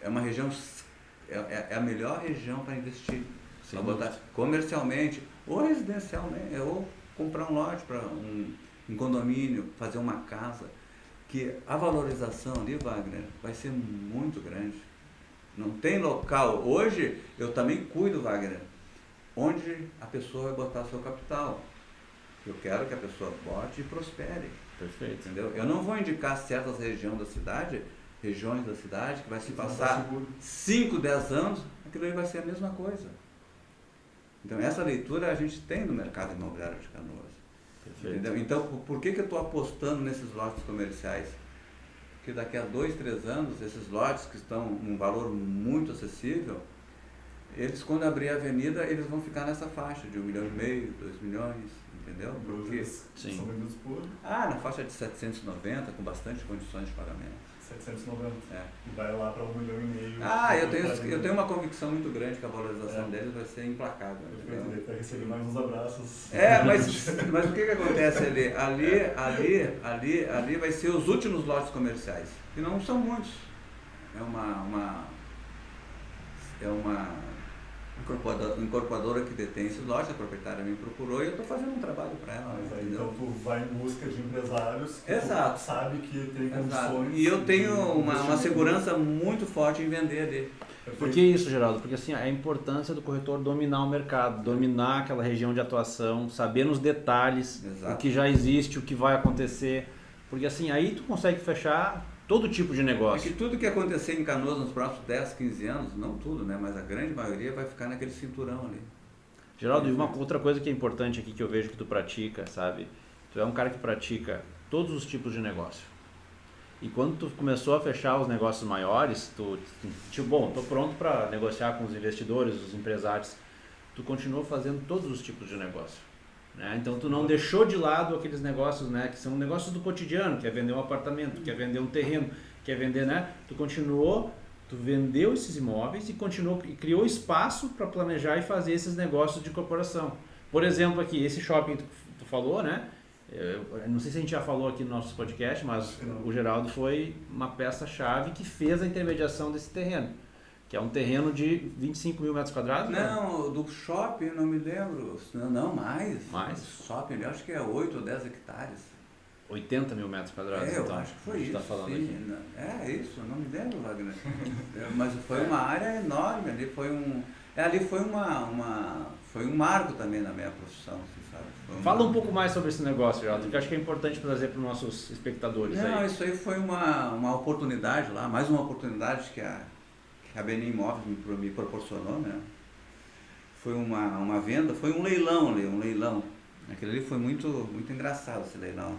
é uma região, é a melhor região para investir. Para botar comercialmente ou residencialmente, ou comprar um lote para um condomínio, fazer uma casa. Que a valorização ali, Wagner, vai ser muito grande. Não tem local. Hoje eu também cuido, Wagner, onde a pessoa vai botar seu capital. Eu quero que a pessoa bote e prospere. Perfeito. Entendeu? Eu não vou indicar certas regiões da cidade que vai se passar 5, 10 anos, aquilo aí vai ser a mesma coisa. Então essa leitura a gente tem no mercado imobiliário de Canoas. Entendeu? Então por que eu estou apostando nesses lotes comerciais? Porque daqui a 2, 3 anos, esses lotes que estão num valor muito acessível, eles quando abrir a avenida, eles vão ficar nessa faixa de 1,5 milhão, 2 milhões, entendeu? Porque são vendidos por na faixa de 790, com bastante condições de pagamento. 790. É. E vai lá para 1,5 milhão. Eu tenho uma convicção muito grande que a valorização deles vai ser implacável. Ele vai receber mais uns abraços. Mas o que acontece ali? Ali vai ser os últimos lotes comerciais, que não são muitos. É uma incorporadora que detém esses lotes, a proprietária me procurou e eu estou fazendo um trabalho para ela. Mas aí, então tu vai em busca de empresários que Exato. tu sabe que tem Exato. condições. E eu tenho uma investimento. segurança muito forte em vender ali. Por que isso, Geraldo? Porque assim, a importância do corretor dominar o mercado, dominar aquela região de atuação, saber nos detalhes Exato. o que já existe, o que vai acontecer. Porque assim, aí tu consegue fechar todo tipo de É negócio. que tudo que acontecer em Canoas nos próximos 10, 15 anos, não tudo, né? Mas a grande maioria vai ficar naquele cinturão ali. Geraldo, e uma outra coisa que é importante aqui que eu vejo que tu pratica, sabe? Tu é um cara que pratica todos os tipos de negócio. E quando tu começou a fechar os negócios maiores, tu tô pronto para negociar com os investidores, os empresários. Tu continuou fazendo todos os tipos de negócio. Né? Então tu não deixou de lado aqueles negócios, né, que são negócios do cotidiano, quer vender um apartamento, quer vender um terreno, quer vender, né? Tu vendeu esses imóveis e continuou e criou espaço para planejar e fazer esses negócios de corporação. Por exemplo, aqui esse shopping que tu falou, né? Eu não sei se a gente já falou aqui no nosso podcast, mas o Geraldo foi uma peça-chave que fez a intermediação desse terreno. Que é um terreno de 25 mil metros quadrados? Não, do shopping eu não me lembro. Não, mais. Mais? O shopping eu acho que é 8 ou 10 hectares. 80 mil metros quadrados, eu então. acho que foi isso. Tá falando sim. aqui. É isso, eu não me lembro, Wagner. Mas foi uma área enorme ali, ali foi um marco também na minha profissão, assim, sabe? Fala um pouco mais sobre esse negócio, Geraldo, que eu acho que é importante trazer para os nossos espectadores. Não, aí. isso aí foi uma oportunidade lá, mais uma oportunidade que a Benin Imóveis me proporcionou, né? Foi uma venda, foi um leilão ali, um leilão. Aquele ali foi muito, muito engraçado, esse leilão.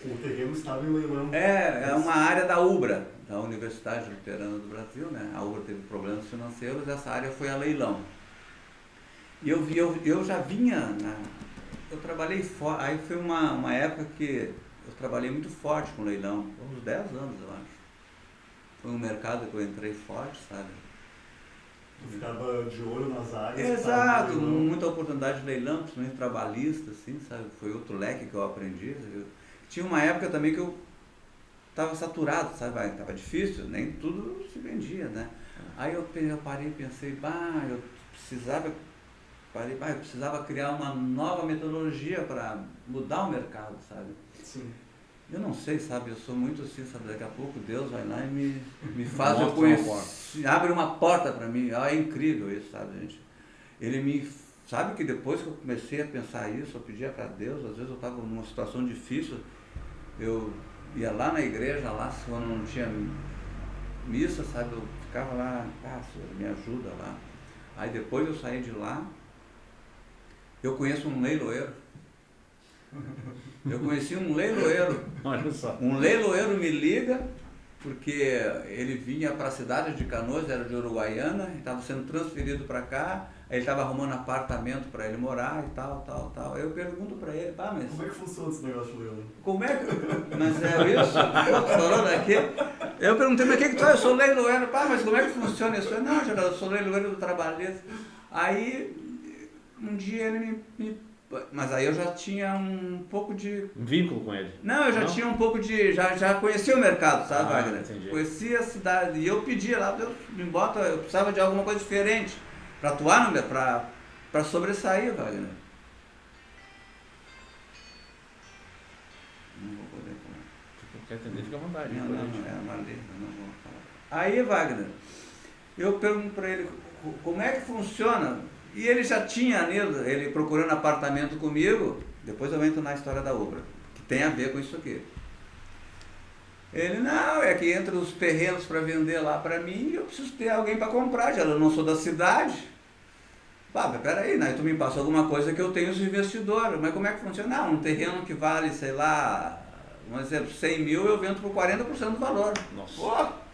O terreno estava em leilão. É uma área da UBRA, da Universidade Luterana do Brasil, né? A UBRA teve problemas financeiros, essa área foi a leilão. E eu já vinha, eu trabalhei forte, aí foi uma época que eu trabalhei muito forte com leilão, uns 10 anos eu acho. Foi um mercado que eu entrei forte, sabe? Tu ficava de olho nas áreas. Exato, muita oportunidade de leilão, principalmente trabalhista, assim, sabe? Foi outro leque que eu aprendi. Tinha uma época também que estava saturado, sabe? Estava difícil, nem tudo se vendia, né? Aí eu parei e pensei, eu precisava criar uma nova metodologia para mudar o mercado, sabe? Sim. Eu não sei, sabe? Eu sou muito assim, sabe? Daqui a pouco Deus vai lá e me faz eu conhecer, abre uma porta para mim. É incrível isso, sabe, gente? Ele me... Sabe que depois que eu comecei a pensar isso, eu pedia para Deus, às vezes eu estava numa situação difícil, eu ia lá na igreja, lá quando não tinha missa, sabe? Eu ficava lá, Senhor, me ajuda lá. Aí depois eu saí de lá, eu conheço um leiloeiro. Eu conheci um leiloeiro. Olha só. Um leiloeiro me liga, porque ele vinha para a cidade de Canoas, era de Uruguaiana, estava sendo transferido para cá, aí ele estava arrumando apartamento para ele morar e tal. Eu pergunto para ele, mas... Como é que funciona esse negócio de leilão? Como é que... Mas é isso? Falando aqui. Eu perguntei, mas o que tu é? Eu sou leiloeiro. Mas como é que funciona isso? Não, Geraldo, eu sou leiloeiro do Trabalhista. Aí, um dia ele Mas aí eu já tinha um pouco de... Um vínculo com ele? Não, eu já tinha um pouco de... Já conhecia o mercado, sabe, Wagner? Entendi. Conhecia a cidade. E eu pedia lá, Deus me bota, eu precisava de alguma coisa diferente para atuar, para sobressair, Wagner. Não vou poder falar. Se quer entender, fica à vontade. Não vou falar. Aí, Wagner, eu pergunto para ele como é que funciona. E ele já tinha, ele procurando apartamento comigo, depois eu entro na história da obra, que tem a ver com isso aqui. Ele, não, é que entre os terrenos para vender lá para mim, eu preciso ter alguém para comprar, já eu não sou da cidade. Mas peraí, né? Tu me passa alguma coisa que eu tenho os investidores, mas como é que funciona? Não, um terreno que vale, sei lá, um exemplo, 100 mil, eu vendo por 40% do valor. Nossa.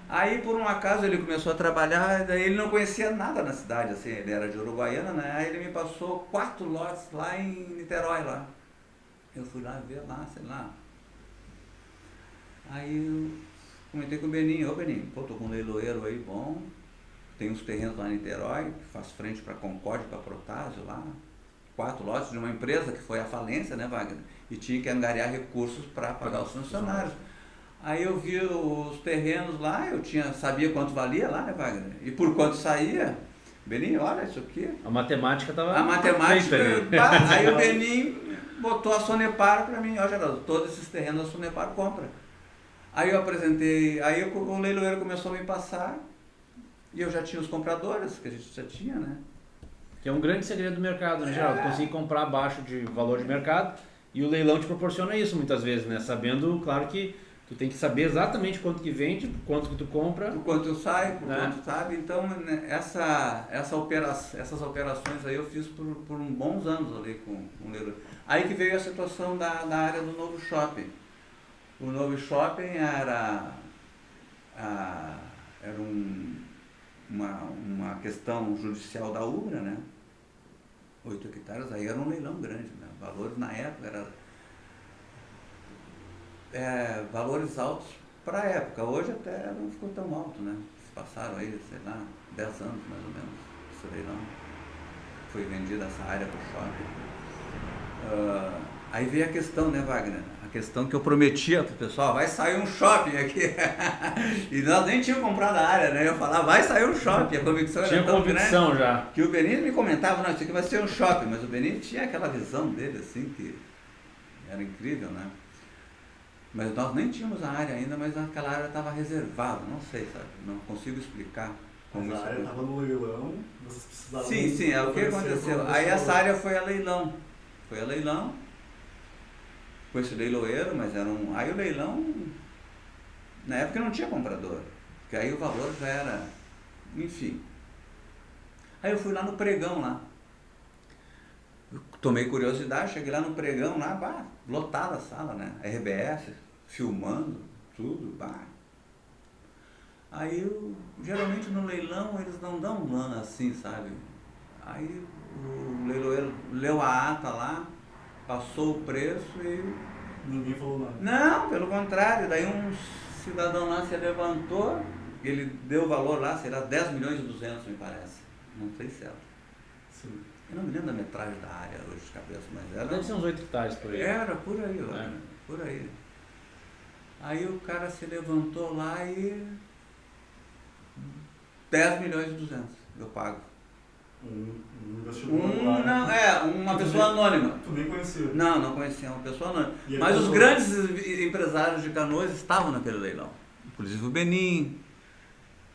Aí, por um acaso, ele começou a trabalhar, daí ele não conhecia nada na cidade, assim, ele era de Uruguaiana, né? Aí ele me passou 4 lotes lá em Niterói, lá. Eu fui lá ver lá, sei lá. Aí eu comentei com o Beninho, ô Beninho, tô com um leiloeiro aí bom, tem uns terrenos lá em Niterói, faz frente para Concórdia, para Protásio lá, 4 lotes de uma empresa que foi à falência, né, Wagner? E tinha que angariar recursos para pagar os funcionários. Aí eu vi os terrenos lá, sabia quanto valia lá, né, Wagner? E por quanto saía, Beninho, olha isso aqui. A matemática estava... A matemática, aí o Beninho botou a Sonepar para mim, ó Geraldo, todos esses terrenos a Sonepar compra. Aí eu apresentei, aí o leiloeiro começou a me passar, e eu já tinha os compradores, que a gente já tinha, né? Que é um grande segredo do mercado, né, Geraldo? Conseguir comprar abaixo de valor de mercado, e o leilão te proporciona isso muitas vezes, né? Sabendo, claro que tu tem que saber exatamente quanto que vende, quanto que tu compra. Por quanto eu saio, por quanto sabe. Então, né, essas operações aí eu fiz por bons anos ali com o leiloeiro. Aí que veio a situação da área do novo shopping. O novo shopping era uma questão judicial da Ubra, né? 8 hectares, aí era um leilão grande, né? Valores na época eram valores altos para a época. Hoje até não ficou tão alto, né? Passaram aí, sei lá, 10 anos mais ou menos, esse leilão. Foi vendida essa área para o shopping. Aí veio a questão, né, Wagner? A questão que eu prometia pro pessoal, vai sair um shopping aqui. E nós nem tínhamos comprado a área, né? Eu falava, vai sair um shopping. A convicção era tão convicção grande, já. que o Benito me comentava, não, isso aqui vai ser um shopping. Mas o Benito tinha aquela visão dele, assim, que era incrível, né? Mas nós nem tínhamos a área ainda, mas aquela área estava reservada, não sei, sabe? Não consigo explicar como mas isso a área estava no leilão, vocês precisavam... Sim, é o que aconteceu. Aí essa área foi a leilão. Foi a leilão. Com esse leiloeiro, mas era um... Aí o leilão, na época não tinha comprador, porque aí o valor já era... Enfim. Aí eu fui lá no pregão lá. Eu tomei curiosidade, cheguei lá no pregão lá, lotada a sala, né? RBS, filmando, tudo, Aí, geralmente no leilão, eles não dão um ano assim, sabe? Aí o leiloeiro leu a ata lá, passou o preço e... Ninguém falou nada. Não, pelo contrário, daí um cidadão lá se levantou, ele deu o valor lá, sei lá, 10 milhões e 200, me parece. Não sei certo. Sim. Eu não me lembro da metragem da área hoje de cabeça, mas era... Deve ser uns 8 hectares por aí. Era, por aí, por aí. Aí o cara se levantou lá e 10 milhões e 200 eu pago. Um investidor Uma pessoa anônima. Tu nem conhecia? Não conhecia, uma pessoa anônima. E Mas os comprou? grandes empresários de Canoas estavam naquele leilão. Inclusive o Benim,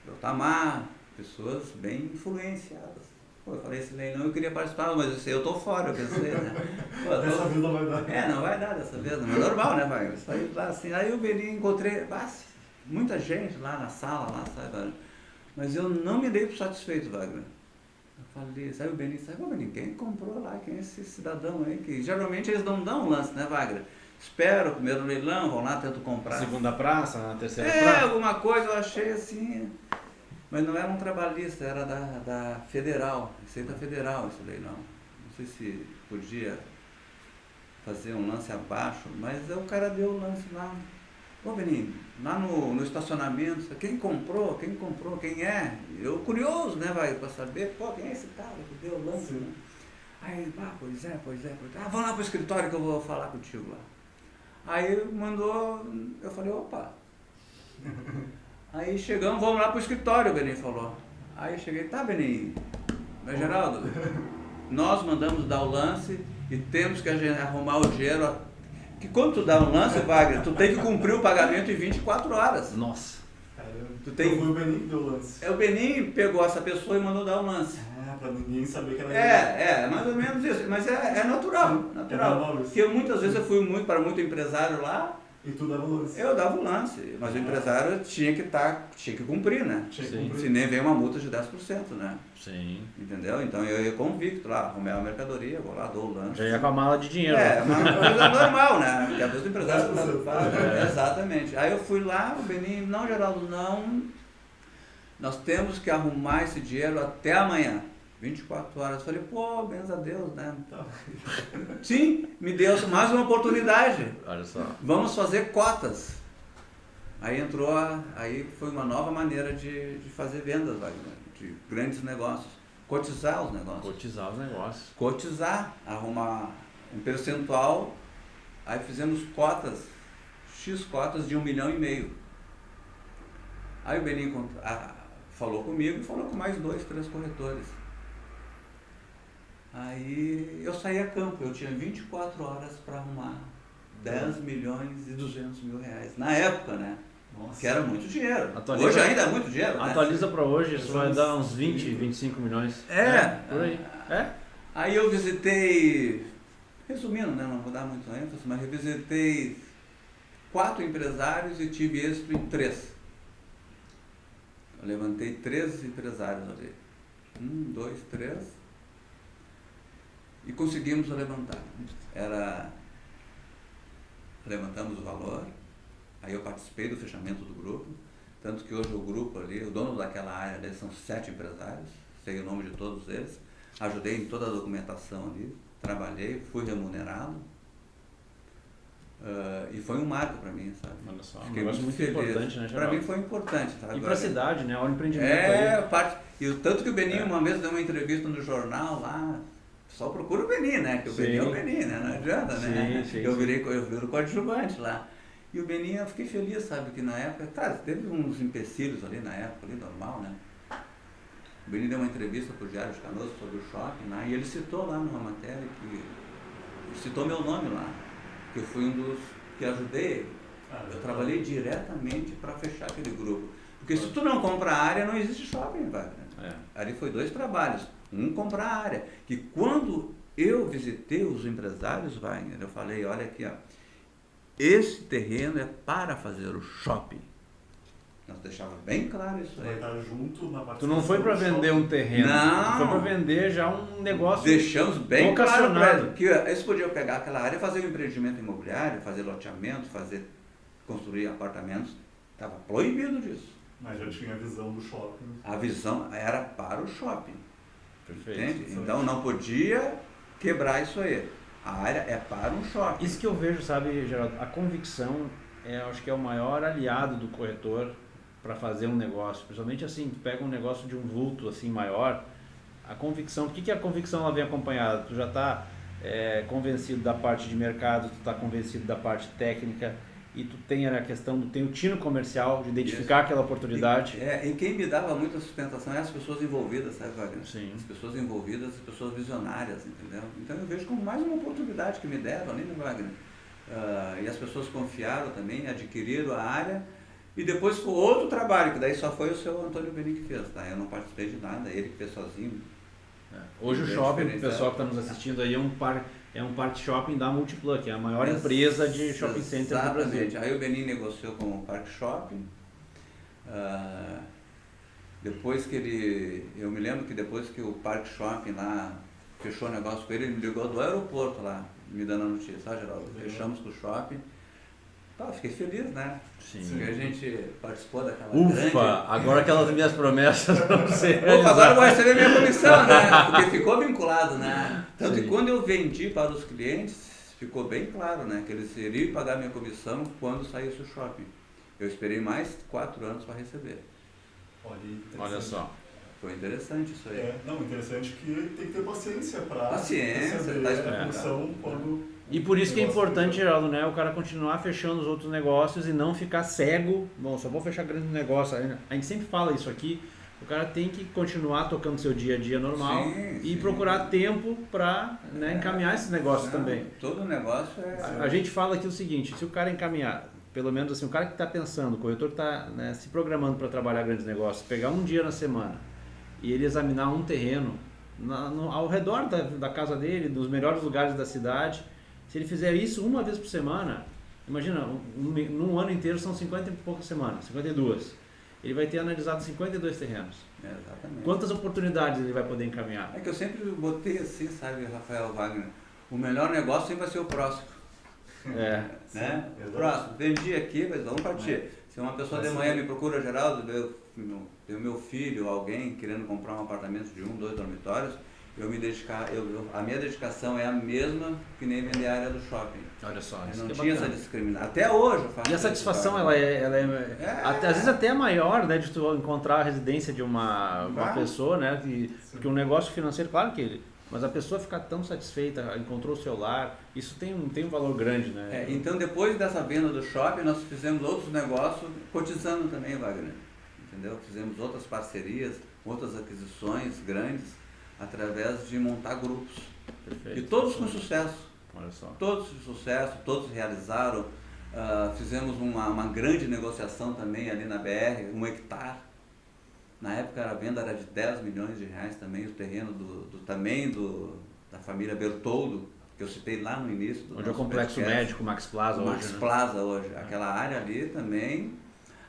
o Tamar, pessoas bem influenciadas. Pô, eu falei, esse leilão eu queria participar, mas eu sei, eu tô fora, eu pensei, né? Pô, Dessa vez não vai dar. não vai dar dessa vez, mas é normal, né, vai? Saí lá assim, aí o Benim encontrei, muita gente lá na sala, lá, sabe? Mas eu não me dei por satisfeito, Wagner. Eu falei, sabe o Benim, quem comprou lá, quem é esse cidadão aí? Que geralmente eles não dão um lance, né, Wagner? Espero o primeiro leilão, vão lá, tento comprar. Segunda praça, na terceira praça. Alguma coisa eu achei assim. Mas não era um trabalhista, era da Federal, Receita Federal esse leilão. Não sei se podia fazer um lance abaixo, mas o cara deu o lance lá. Ô Benim, lá no estacionamento, quem comprou, quem é? Eu curioso, né, para saber, quem é esse cara que deu o lance, né? Aí, pois é. Vamos lá pro escritório que eu vou falar contigo lá. Aí mandou, eu falei, opa. Aí chegamos, vamos lá pro escritório, o Benim falou. Aí cheguei, tá Benim, mas Geraldo, nós mandamos dar o lance e temos que arrumar o dinheiro, que quando tu dá um lance, Wagner, tu tem que cumprir o pagamento em 24 horas. Nossa. Tu tem... Foi o Benim que deu o lance. O Benim pegou essa pessoa e mandou dar um lance. Pra ninguém saber que era mais ou menos isso, mas é natural. Sim, natural. É normal isso. Porque muitas vezes eu fui para muito empresário lá. E tu dava o lance? Eu dava o lance, mas o empresário tinha que cumprir, né? Se nem vem uma multa de 10%, né? Sim. Entendeu? Então eu ia convicto lá, arrumei a mercadoria, vou lá, dou o lance. Já ia com a mala de dinheiro. Uma coisa normal, né? Porque às vezes o empresário faz. Exatamente. Aí eu fui lá, o Benim, não, Geraldo, não. Nós temos que arrumar esse dinheiro até amanhã. 24 horas. Eu falei, graças a Deus, né? Sim, me deu mais uma oportunidade. Olha só. Vamos fazer cotas. Aí aí foi uma nova maneira de fazer vendas, Wagner, de grandes negócios. Cotizar os negócios. Cotizar, arrumar um percentual. Aí fizemos cotas, X cotas de 1,5 milhão. Aí o Benim falou comigo e falou com mais 2, 3 corretores. Aí eu saí a campo, eu tinha 24 horas para arrumar 10 milhões e 200 mil reais. Na época, né? Nossa. Que era muito dinheiro. Hoje ainda é muito dinheiro, né? Atualiza para hoje, isso vai dar uns 20, 25 milhões. Por aí. Aí eu visitei, resumindo, né? Não vou dar muito ênfase, mas eu visitei 4 empresários e tive êxito em 3. Eu levantei 3 empresários ali. 1, 2, 3. E conseguimos levantar. Levantamos o valor, aí eu participei do fechamento do grupo, tanto que hoje o grupo ali, o dono daquela área ali, são 7 empresários, sei o nome de todos eles, ajudei em toda a documentação ali, trabalhei, fui remunerado, e foi um marco para mim, sabe? Olha só, fiquei muito feliz. Importante, né, para mim foi importante. Sabe? E para a cidade, né? Olha o empreendimento aí. E tanto que o Benim uma vez deu uma entrevista no jornal lá, só procura o Benim, né? Que o Benim é o Benim, né? Não adianta, né? Eu viro coadjuvante lá. E o Benim, eu fiquei feliz, sabe? Que na época, teve uns empecilhos ali na época, ali normal, né? O Benim deu uma entrevista para o Diário de Canoas sobre o shopping, né? E ele citou lá numa matéria citou meu nome lá, que eu fui um dos que ajudei. Eu trabalhei diretamente para fechar aquele grupo. Porque se tu não compra a área, não existe shopping, Wagner. Ali foi 2 trabalhos. Um, comprar a área. Que quando eu visitei os empresários, Wagner, eu falei, olha aqui, esse terreno é para fazer o shopping. Nós deixávamos bem claro isso aí. Vai estar junto na participação. Tu não foi para vender um terreno, não. Tu foi para vender já um negócio. Deixamos bem claro para eles que eles podiam pegar aquela área, fazer um empreendimento imobiliário, fazer loteamento, construir apartamentos. Estava proibido disso. Mas já tinha a visão do shopping. A visão era para o shopping. Perfeito. Entende? Então não podia quebrar isso aí. A área é para um shopping. Isso que eu vejo, sabe, Geraldo, a convicção acho que é o maior aliado do corretor para fazer um negócio. Principalmente assim, tu pega um negócio de um vulto assim maior, a convicção, o que a convicção ela vem acompanhada? Tu já está convencido da parte de mercado, tu está convencido da parte técnica, e tu tem a questão tem o tino comercial de identificar aquela oportunidade. E quem me dava muita sustentação é as pessoas envolvidas, sabe, Wagner? Sim. As pessoas envolvidas, as pessoas visionárias, entendeu? Então eu vejo como mais uma oportunidade que me deram ali, né, Wagner? E as pessoas confiaram também, adquiriram a área, e depois foi outro trabalho, que daí só foi o seu Antônio Benin que fez, tá? Eu não participei de nada, ele que fez sozinho. Hoje o shopping, o pessoal que está nos assistindo aí, é um parque shopping da Multiplan, que é a maior empresa de shopping center do Brasil. Exatamente. Aí o Benin negociou com o Parque Shopping. Depois que eu me lembro que depois que o Parque Shopping lá fechou o negócio com ele me ligou do aeroporto lá, me dando a notícia, Geraldo? Fechamos com o shopping. Fiquei feliz, né? Sim. Porque a gente participou daquela grande... agora aquelas minhas promessas vão ser agora eu vou receber minha comissão, né? Porque ficou vinculado, né? Tanto Sim. que quando eu vendi para os clientes, ficou bem claro, né? Que eles iriam pagar minha comissão quando saísse o shopping. Eu esperei mais 4 anos para receber. Olha só. Foi interessante isso aí. Não, interessante que tem que ter paciência para receber a comissão quando... E por isso que é importante, Geraldo, né, o cara continuar fechando os outros negócios e não ficar cego. Bom, só vou fechar grandes negócios. A gente sempre fala isso aqui. O cara tem que continuar tocando seu dia a dia normal e procurar tempo para encaminhar esses negócios também. Todo negócio A gente fala aqui o seguinte, se o cara encaminhar, pelo menos assim, o cara que está pensando, o corretor que está se programando para trabalhar grandes negócios, pegar um dia na semana e ele examinar um terreno ao redor da casa dele, dos melhores lugares da cidade. Se ele fizer isso uma vez por semana, imagina, num ano inteiro são 50 e poucas semanas, 52. Ele vai ter analisado 52 terrenos. Exatamente. Quantas oportunidades ele vai poder encaminhar? É que eu sempre botei assim, sabe, Rafael Wagner, o melhor negócio sempre vai ser o próximo. Né? O próximo. Vendi aqui, mas vamos partir. Se uma pessoa de manhã me procura, Geraldo, tem o meu filho, alguém querendo comprar um apartamento de 1, 2 dormitórios, a minha dedicação é a mesma que nem vender a área do shopping. Olha só, eu não tinha essa discriminação. Até hoje eu faço. E a satisfação, ela é às vezes até maior, né, de tu encontrar a residência de uma pessoa, né, porque um negócio financeiro, claro que mas a pessoa ficar tão satisfeita, encontrou o seu lar, isso tem um valor grande, né? Então depois dessa venda do shopping, nós fizemos outros negócios, cotizando também, Wagner. Entendeu? Fizemos outras parcerias, outras aquisições grandes, através de montar grupos. Perfeito. E todos com sucesso. Olha só. Todos de sucesso, todos realizaram. Fizemos uma grande negociação também ali na BR, 1 hectare. Na época a venda era de 10 milhões de reais também, o terreno da família Bertoldo, que eu citei lá no início. Onde é o Complexo Médico, Max Plaza hoje. Max Plaza hoje. Aquela área ali também.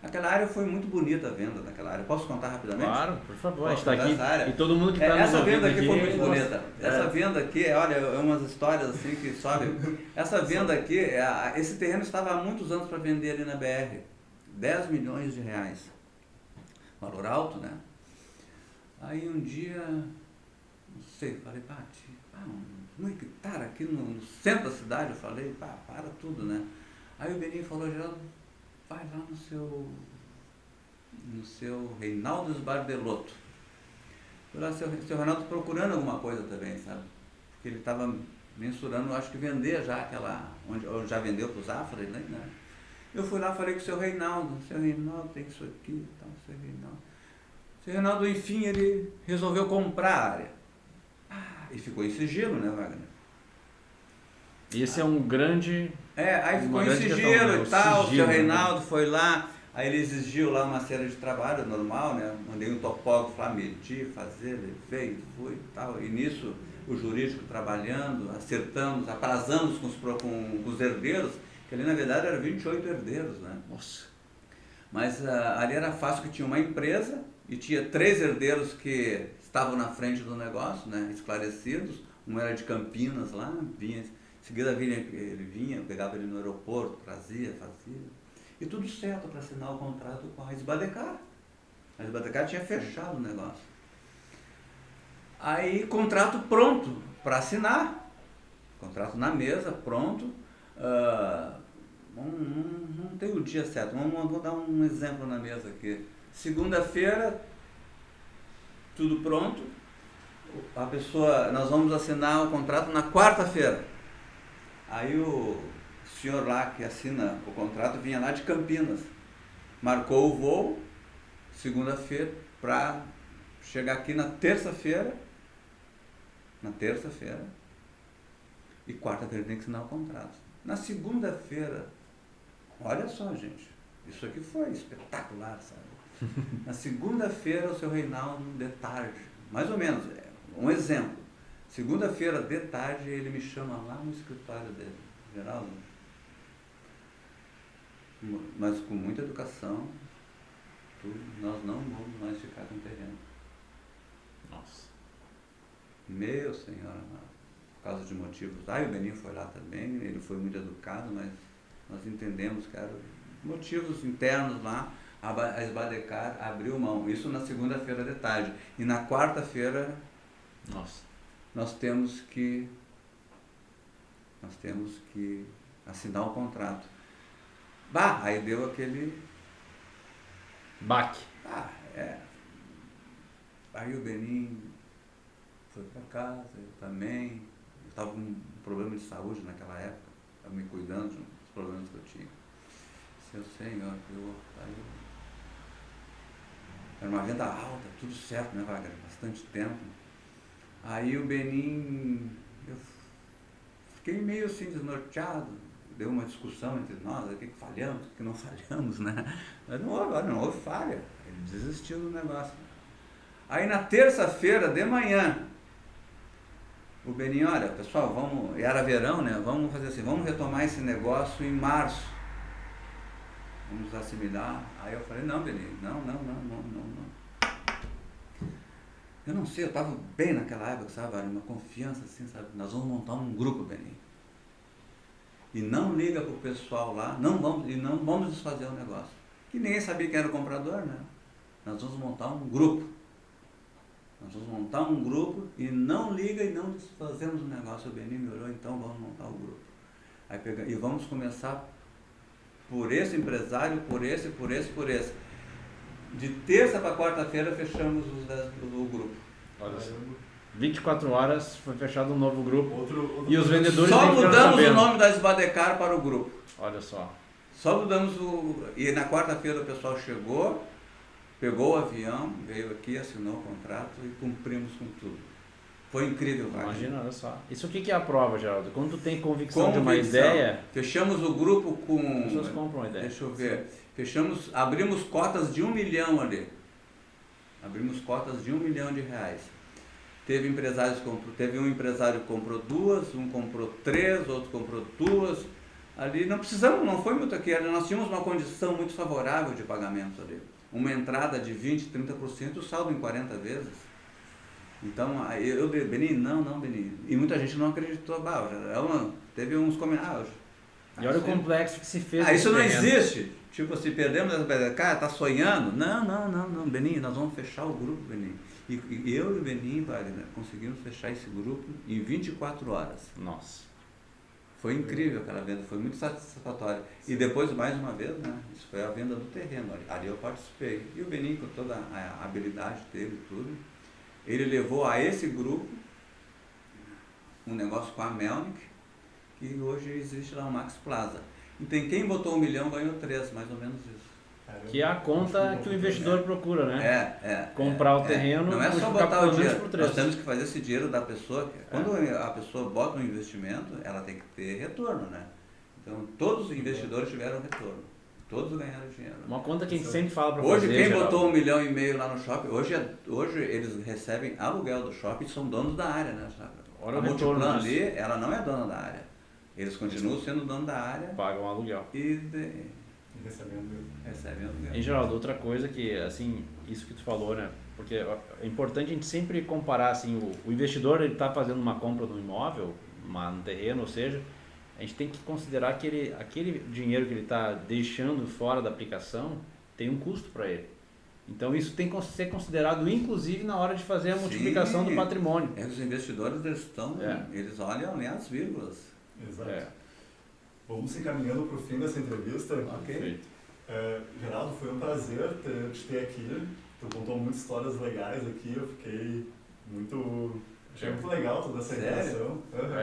Aquela área foi muito bonita a venda daquela área. Posso contar rapidamente? Claro, por favor. A gente está aqui e todo mundo que está nos essa venda aqui aqui foi muito bonita. Essa venda aqui, olha, é umas histórias assim que sobe. Essa venda aqui, esse terreno estava há muitos anos para vender ali na BR. 10 milhões de reais. Valor alto, né? Aí um dia, não sei, falei, um hectare aqui no centro da cidade, eu falei, para tudo, né? Aí o Benin falou, Geraldo, vai lá no seu Reinaldo Sbardelotto. Foi lá, seu Reinaldo procurando alguma coisa também, sabe? Porque ele estava mensurando, acho que vender já onde já vendeu para o Zafra, né? Eu fui lá, falei com o seu Reinaldo tem isso aqui, tal, seu Reinaldo. O seu Reinaldo, enfim, ele resolveu comprar a área. E ficou em sigilo, né, Wagner? Esse é um grande... aí ficou em sigilo e tal, o seu Reinaldo foi lá, aí ele exigiu lá uma série de trabalho normal, né? Mandei um topógrafo lá medir, fazer, levei, fui e tal. E nisso, o jurídico trabalhando, acertamos, aprazamos com os herdeiros, que ali na verdade eram 28 herdeiros, né? Nossa. Mas ali era fácil, que tinha uma empresa e tinha 3 herdeiros que estavam na frente do negócio, né? Esclarecidos. Um era de Campinas lá, vinha, em seguida ele vinha, pegava ele no aeroporto, trazia, fazia. E tudo certo para assinar o contrato com a Esbadecar. A Esbadecar tinha fechado o negócio. Aí, contrato pronto para assinar. Contrato na mesa, pronto. Não tem o dia certo, vou dar um exemplo na mesa aqui. Segunda-feira, tudo pronto, nós vamos assinar o contrato na quarta-feira. Aí o O senhor lá que assina o contrato vinha lá de Campinas, marcou o voo segunda-feira para chegar aqui na terça-feira, e quarta-feira tem que assinar o contrato. Na segunda-feira, olha só, gente, isso aqui foi espetacular, sabe? Na segunda-feira, o seu Reinaldo, de tarde, mais ou menos, um exemplo. Segunda-feira, de tarde, ele me chama lá no escritório dele, Geraldo, mas com muita educação, nós não vamos mais ficar com o terreno. Nossa. Meu Senhor amado, por causa de motivos. O Beninho foi lá também, ele foi muito educado, mas nós entendemos que eram motivos internos lá. A Esbadecar abriu mão, isso na segunda-feira de tarde. E na quarta-feira, nós temos que assinar o contrato. Aí deu aquele baque. Aí o Beninho foi para casa, eu também. Eu estava com um problema de saúde naquela época, estava me cuidando dos problemas que eu tinha. Seu Senhor, era uma venda alta, tudo certo, né, Wagner? Bastante tempo. Aí o Beninho, eu fiquei meio assim desnorteado, deu uma discussão entre nós, o que falhamos, o que não falhamos, né? Mas não houve falha, ele desistiu do negócio. Aí na terça-feira de manhã, o Beninho, olha, pessoal, era verão, né? Vamos fazer assim, vamos retomar esse negócio em março. Vamos assimilar. Aí eu falei, não, Beninho, não. Eu não sei, eu estava bem naquela época, sabe? Uma confiança assim, sabe? Nós vamos montar um grupo, Beninho. E não liga pro pessoal lá, não vamos desfazer o negócio. Que ninguém sabia quem era o comprador, né? Nós vamos montar um grupo. E não liga e não desfazemos o negócio. O Beninho me olhou, então vamos montar o grupo. E vamos começar por esse empresário, por esse. De terça para quarta-feira fechamos o grupo. Olha só. 24 horas foi fechado um novo grupo. E os vendedores só mudamos o nome da Esbadecar para o grupo. Olha só. Só mudamos e na quarta-feira o pessoal chegou, pegou o avião, veio aqui, assinou o contrato e cumprimos com tudo. Foi incrível, Wagner. Imagina, olha só. Isso o que é a prova, Geraldo? Quando tu tem convicção de uma ideia... Fechamos o grupo com... As pessoas compram a ideia. Deixa eu ver. Abrimos cotas de 1 milhão ali. Abrimos cotas de R$1 milhão. Teve um empresário que comprou 2, um comprou 3, outro comprou 2. Ali não foi muito aqui. Nós tínhamos uma condição muito favorável de pagamento ali. Uma entrada de 20%, 30%, o saldo em 40 vezes. Então, eu disse, Beninho, Beninho. E muita gente não acreditou. Teve uns comentários. E olha o complexo que se fez. Isso não existe. Tipo, se perdemos essa cara, tá sonhando? Não, Beninho, nós vamos fechar o grupo, Beninho. E eu e o Beninho, Wagner, conseguimos fechar esse grupo em 24 horas. Nossa. Foi incrível aquela venda, foi muito satisfatória. E depois, mais uma vez, né, isso foi a venda do terreno. Ali eu participei. E o Beninho, com toda a habilidade dele e tudo, ele levou a esse grupo um negócio com a Melnick, que hoje existe lá o Max Plaza. Então quem botou 1 milhão ganhou 3, mais ou menos isso. Que é a conta que o investidor procura, né? Comprar o terreno. Não é só botar o dinheiro, nós temos que fazer esse dinheiro da pessoa. Quando a pessoa bota um investimento, ela tem que ter retorno, né? Então todos os investidores tiveram retorno. Todos ganharam dinheiro. Uma conta que a gente sempre fala para fazer. Hoje quem botou 1,5 milhão lá no shopping, hoje eles recebem aluguel do shopping e são donos da área, né? A Multiplan ali, ela não é dona da área. Eles continuam sendo dono da área. Pagam aluguel. E recebem aluguel. Em geral, outra coisa que, assim, isso que tu falou, né? Porque é importante a gente sempre comparar, assim, o investidor, ele está fazendo uma compra de um imóvel, um terreno, ou seja, a gente tem que considerar que aquele dinheiro que ele está deixando fora da aplicação tem um custo para ele. Então isso tem que ser considerado inclusive na hora de fazer a multiplicação do patrimônio. Os investidores eles olham nem as vírgulas. Exato. Vamos se encaminhando para o fim dessa entrevista. Ok. Geraldo, foi um prazer te ter aqui. Tu contou muitas histórias legais aqui, eu fiquei muito Achei muito legal toda essa interação.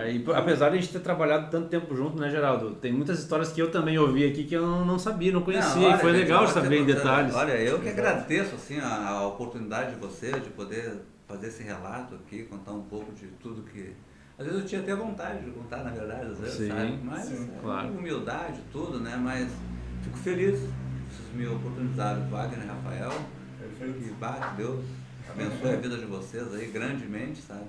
E apesar de a gente ter trabalhado tanto tempo junto, né, Geraldo? Tem muitas histórias que eu também ouvi aqui que eu não sabia, não conhecia. Não, olha, e foi gente, legal saber em detalhes. Olha, eu que agradeço assim, a oportunidade de você de poder fazer esse relato aqui, contar um pouco de tudo que... Às vezes eu tinha até vontade de contar, na verdade, às vezes, Sim, sabe? Mas claro. humildade, tudo, né? Mas fico feliz que vocês me oportunizaram, Wagner e Rafael. Perfeito. E Deus abençoe a vida de vocês aí grandemente, sabe?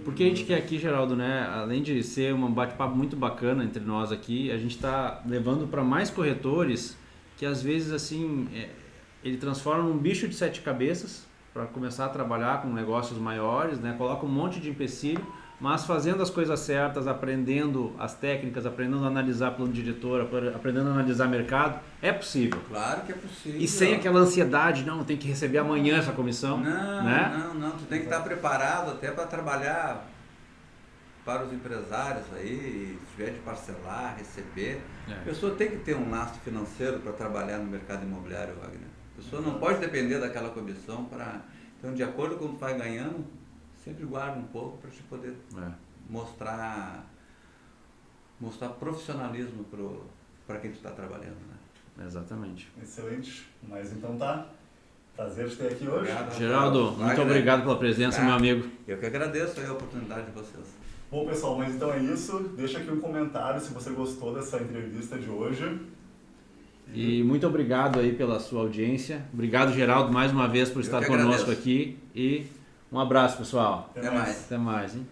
Porque a gente quer aqui, Geraldo, né? Além de ser um bate-papo muito bacana entre nós aqui, a gente está levando para mais corretores que às vezes assim ele transforma num bicho de 7 cabeças para começar a trabalhar com negócios maiores, né? Coloca um monte de empecilho, mas fazendo as coisas certas, aprendendo as técnicas, aprendendo a analisar plano diretor, aprendendo a analisar mercado, é possível. Claro que é possível. E sem aquela ansiedade, não, tem que receber amanhã essa comissão. Não, tu tem que estar preparado até para trabalhar para os empresários aí, se tiver de parcelar, receber. A pessoa tem que ter um lastro financeiro para trabalhar no mercado imobiliário, Wagner. A pessoa não pode depender daquela comissão para... Então, de acordo com o que tu vai ganhando, sempre guarda um pouco para te poder mostrar profissionalismo para quem tu está trabalhando, né? Exatamente. Excelente. Mas então tá. Prazer te ter aqui hoje. Obrigado, Geraldo, muito obrigado pela presença, meu amigo. Eu que agradeço a oportunidade de vocês. Bom, pessoal, mas então é isso. Deixa aqui um comentário se você gostou dessa entrevista de hoje. E muito obrigado aí pela sua audiência. Obrigado, Geraldo, mais uma vez por estar conosco aqui. E um abraço, pessoal. Até mais. Até mais, hein?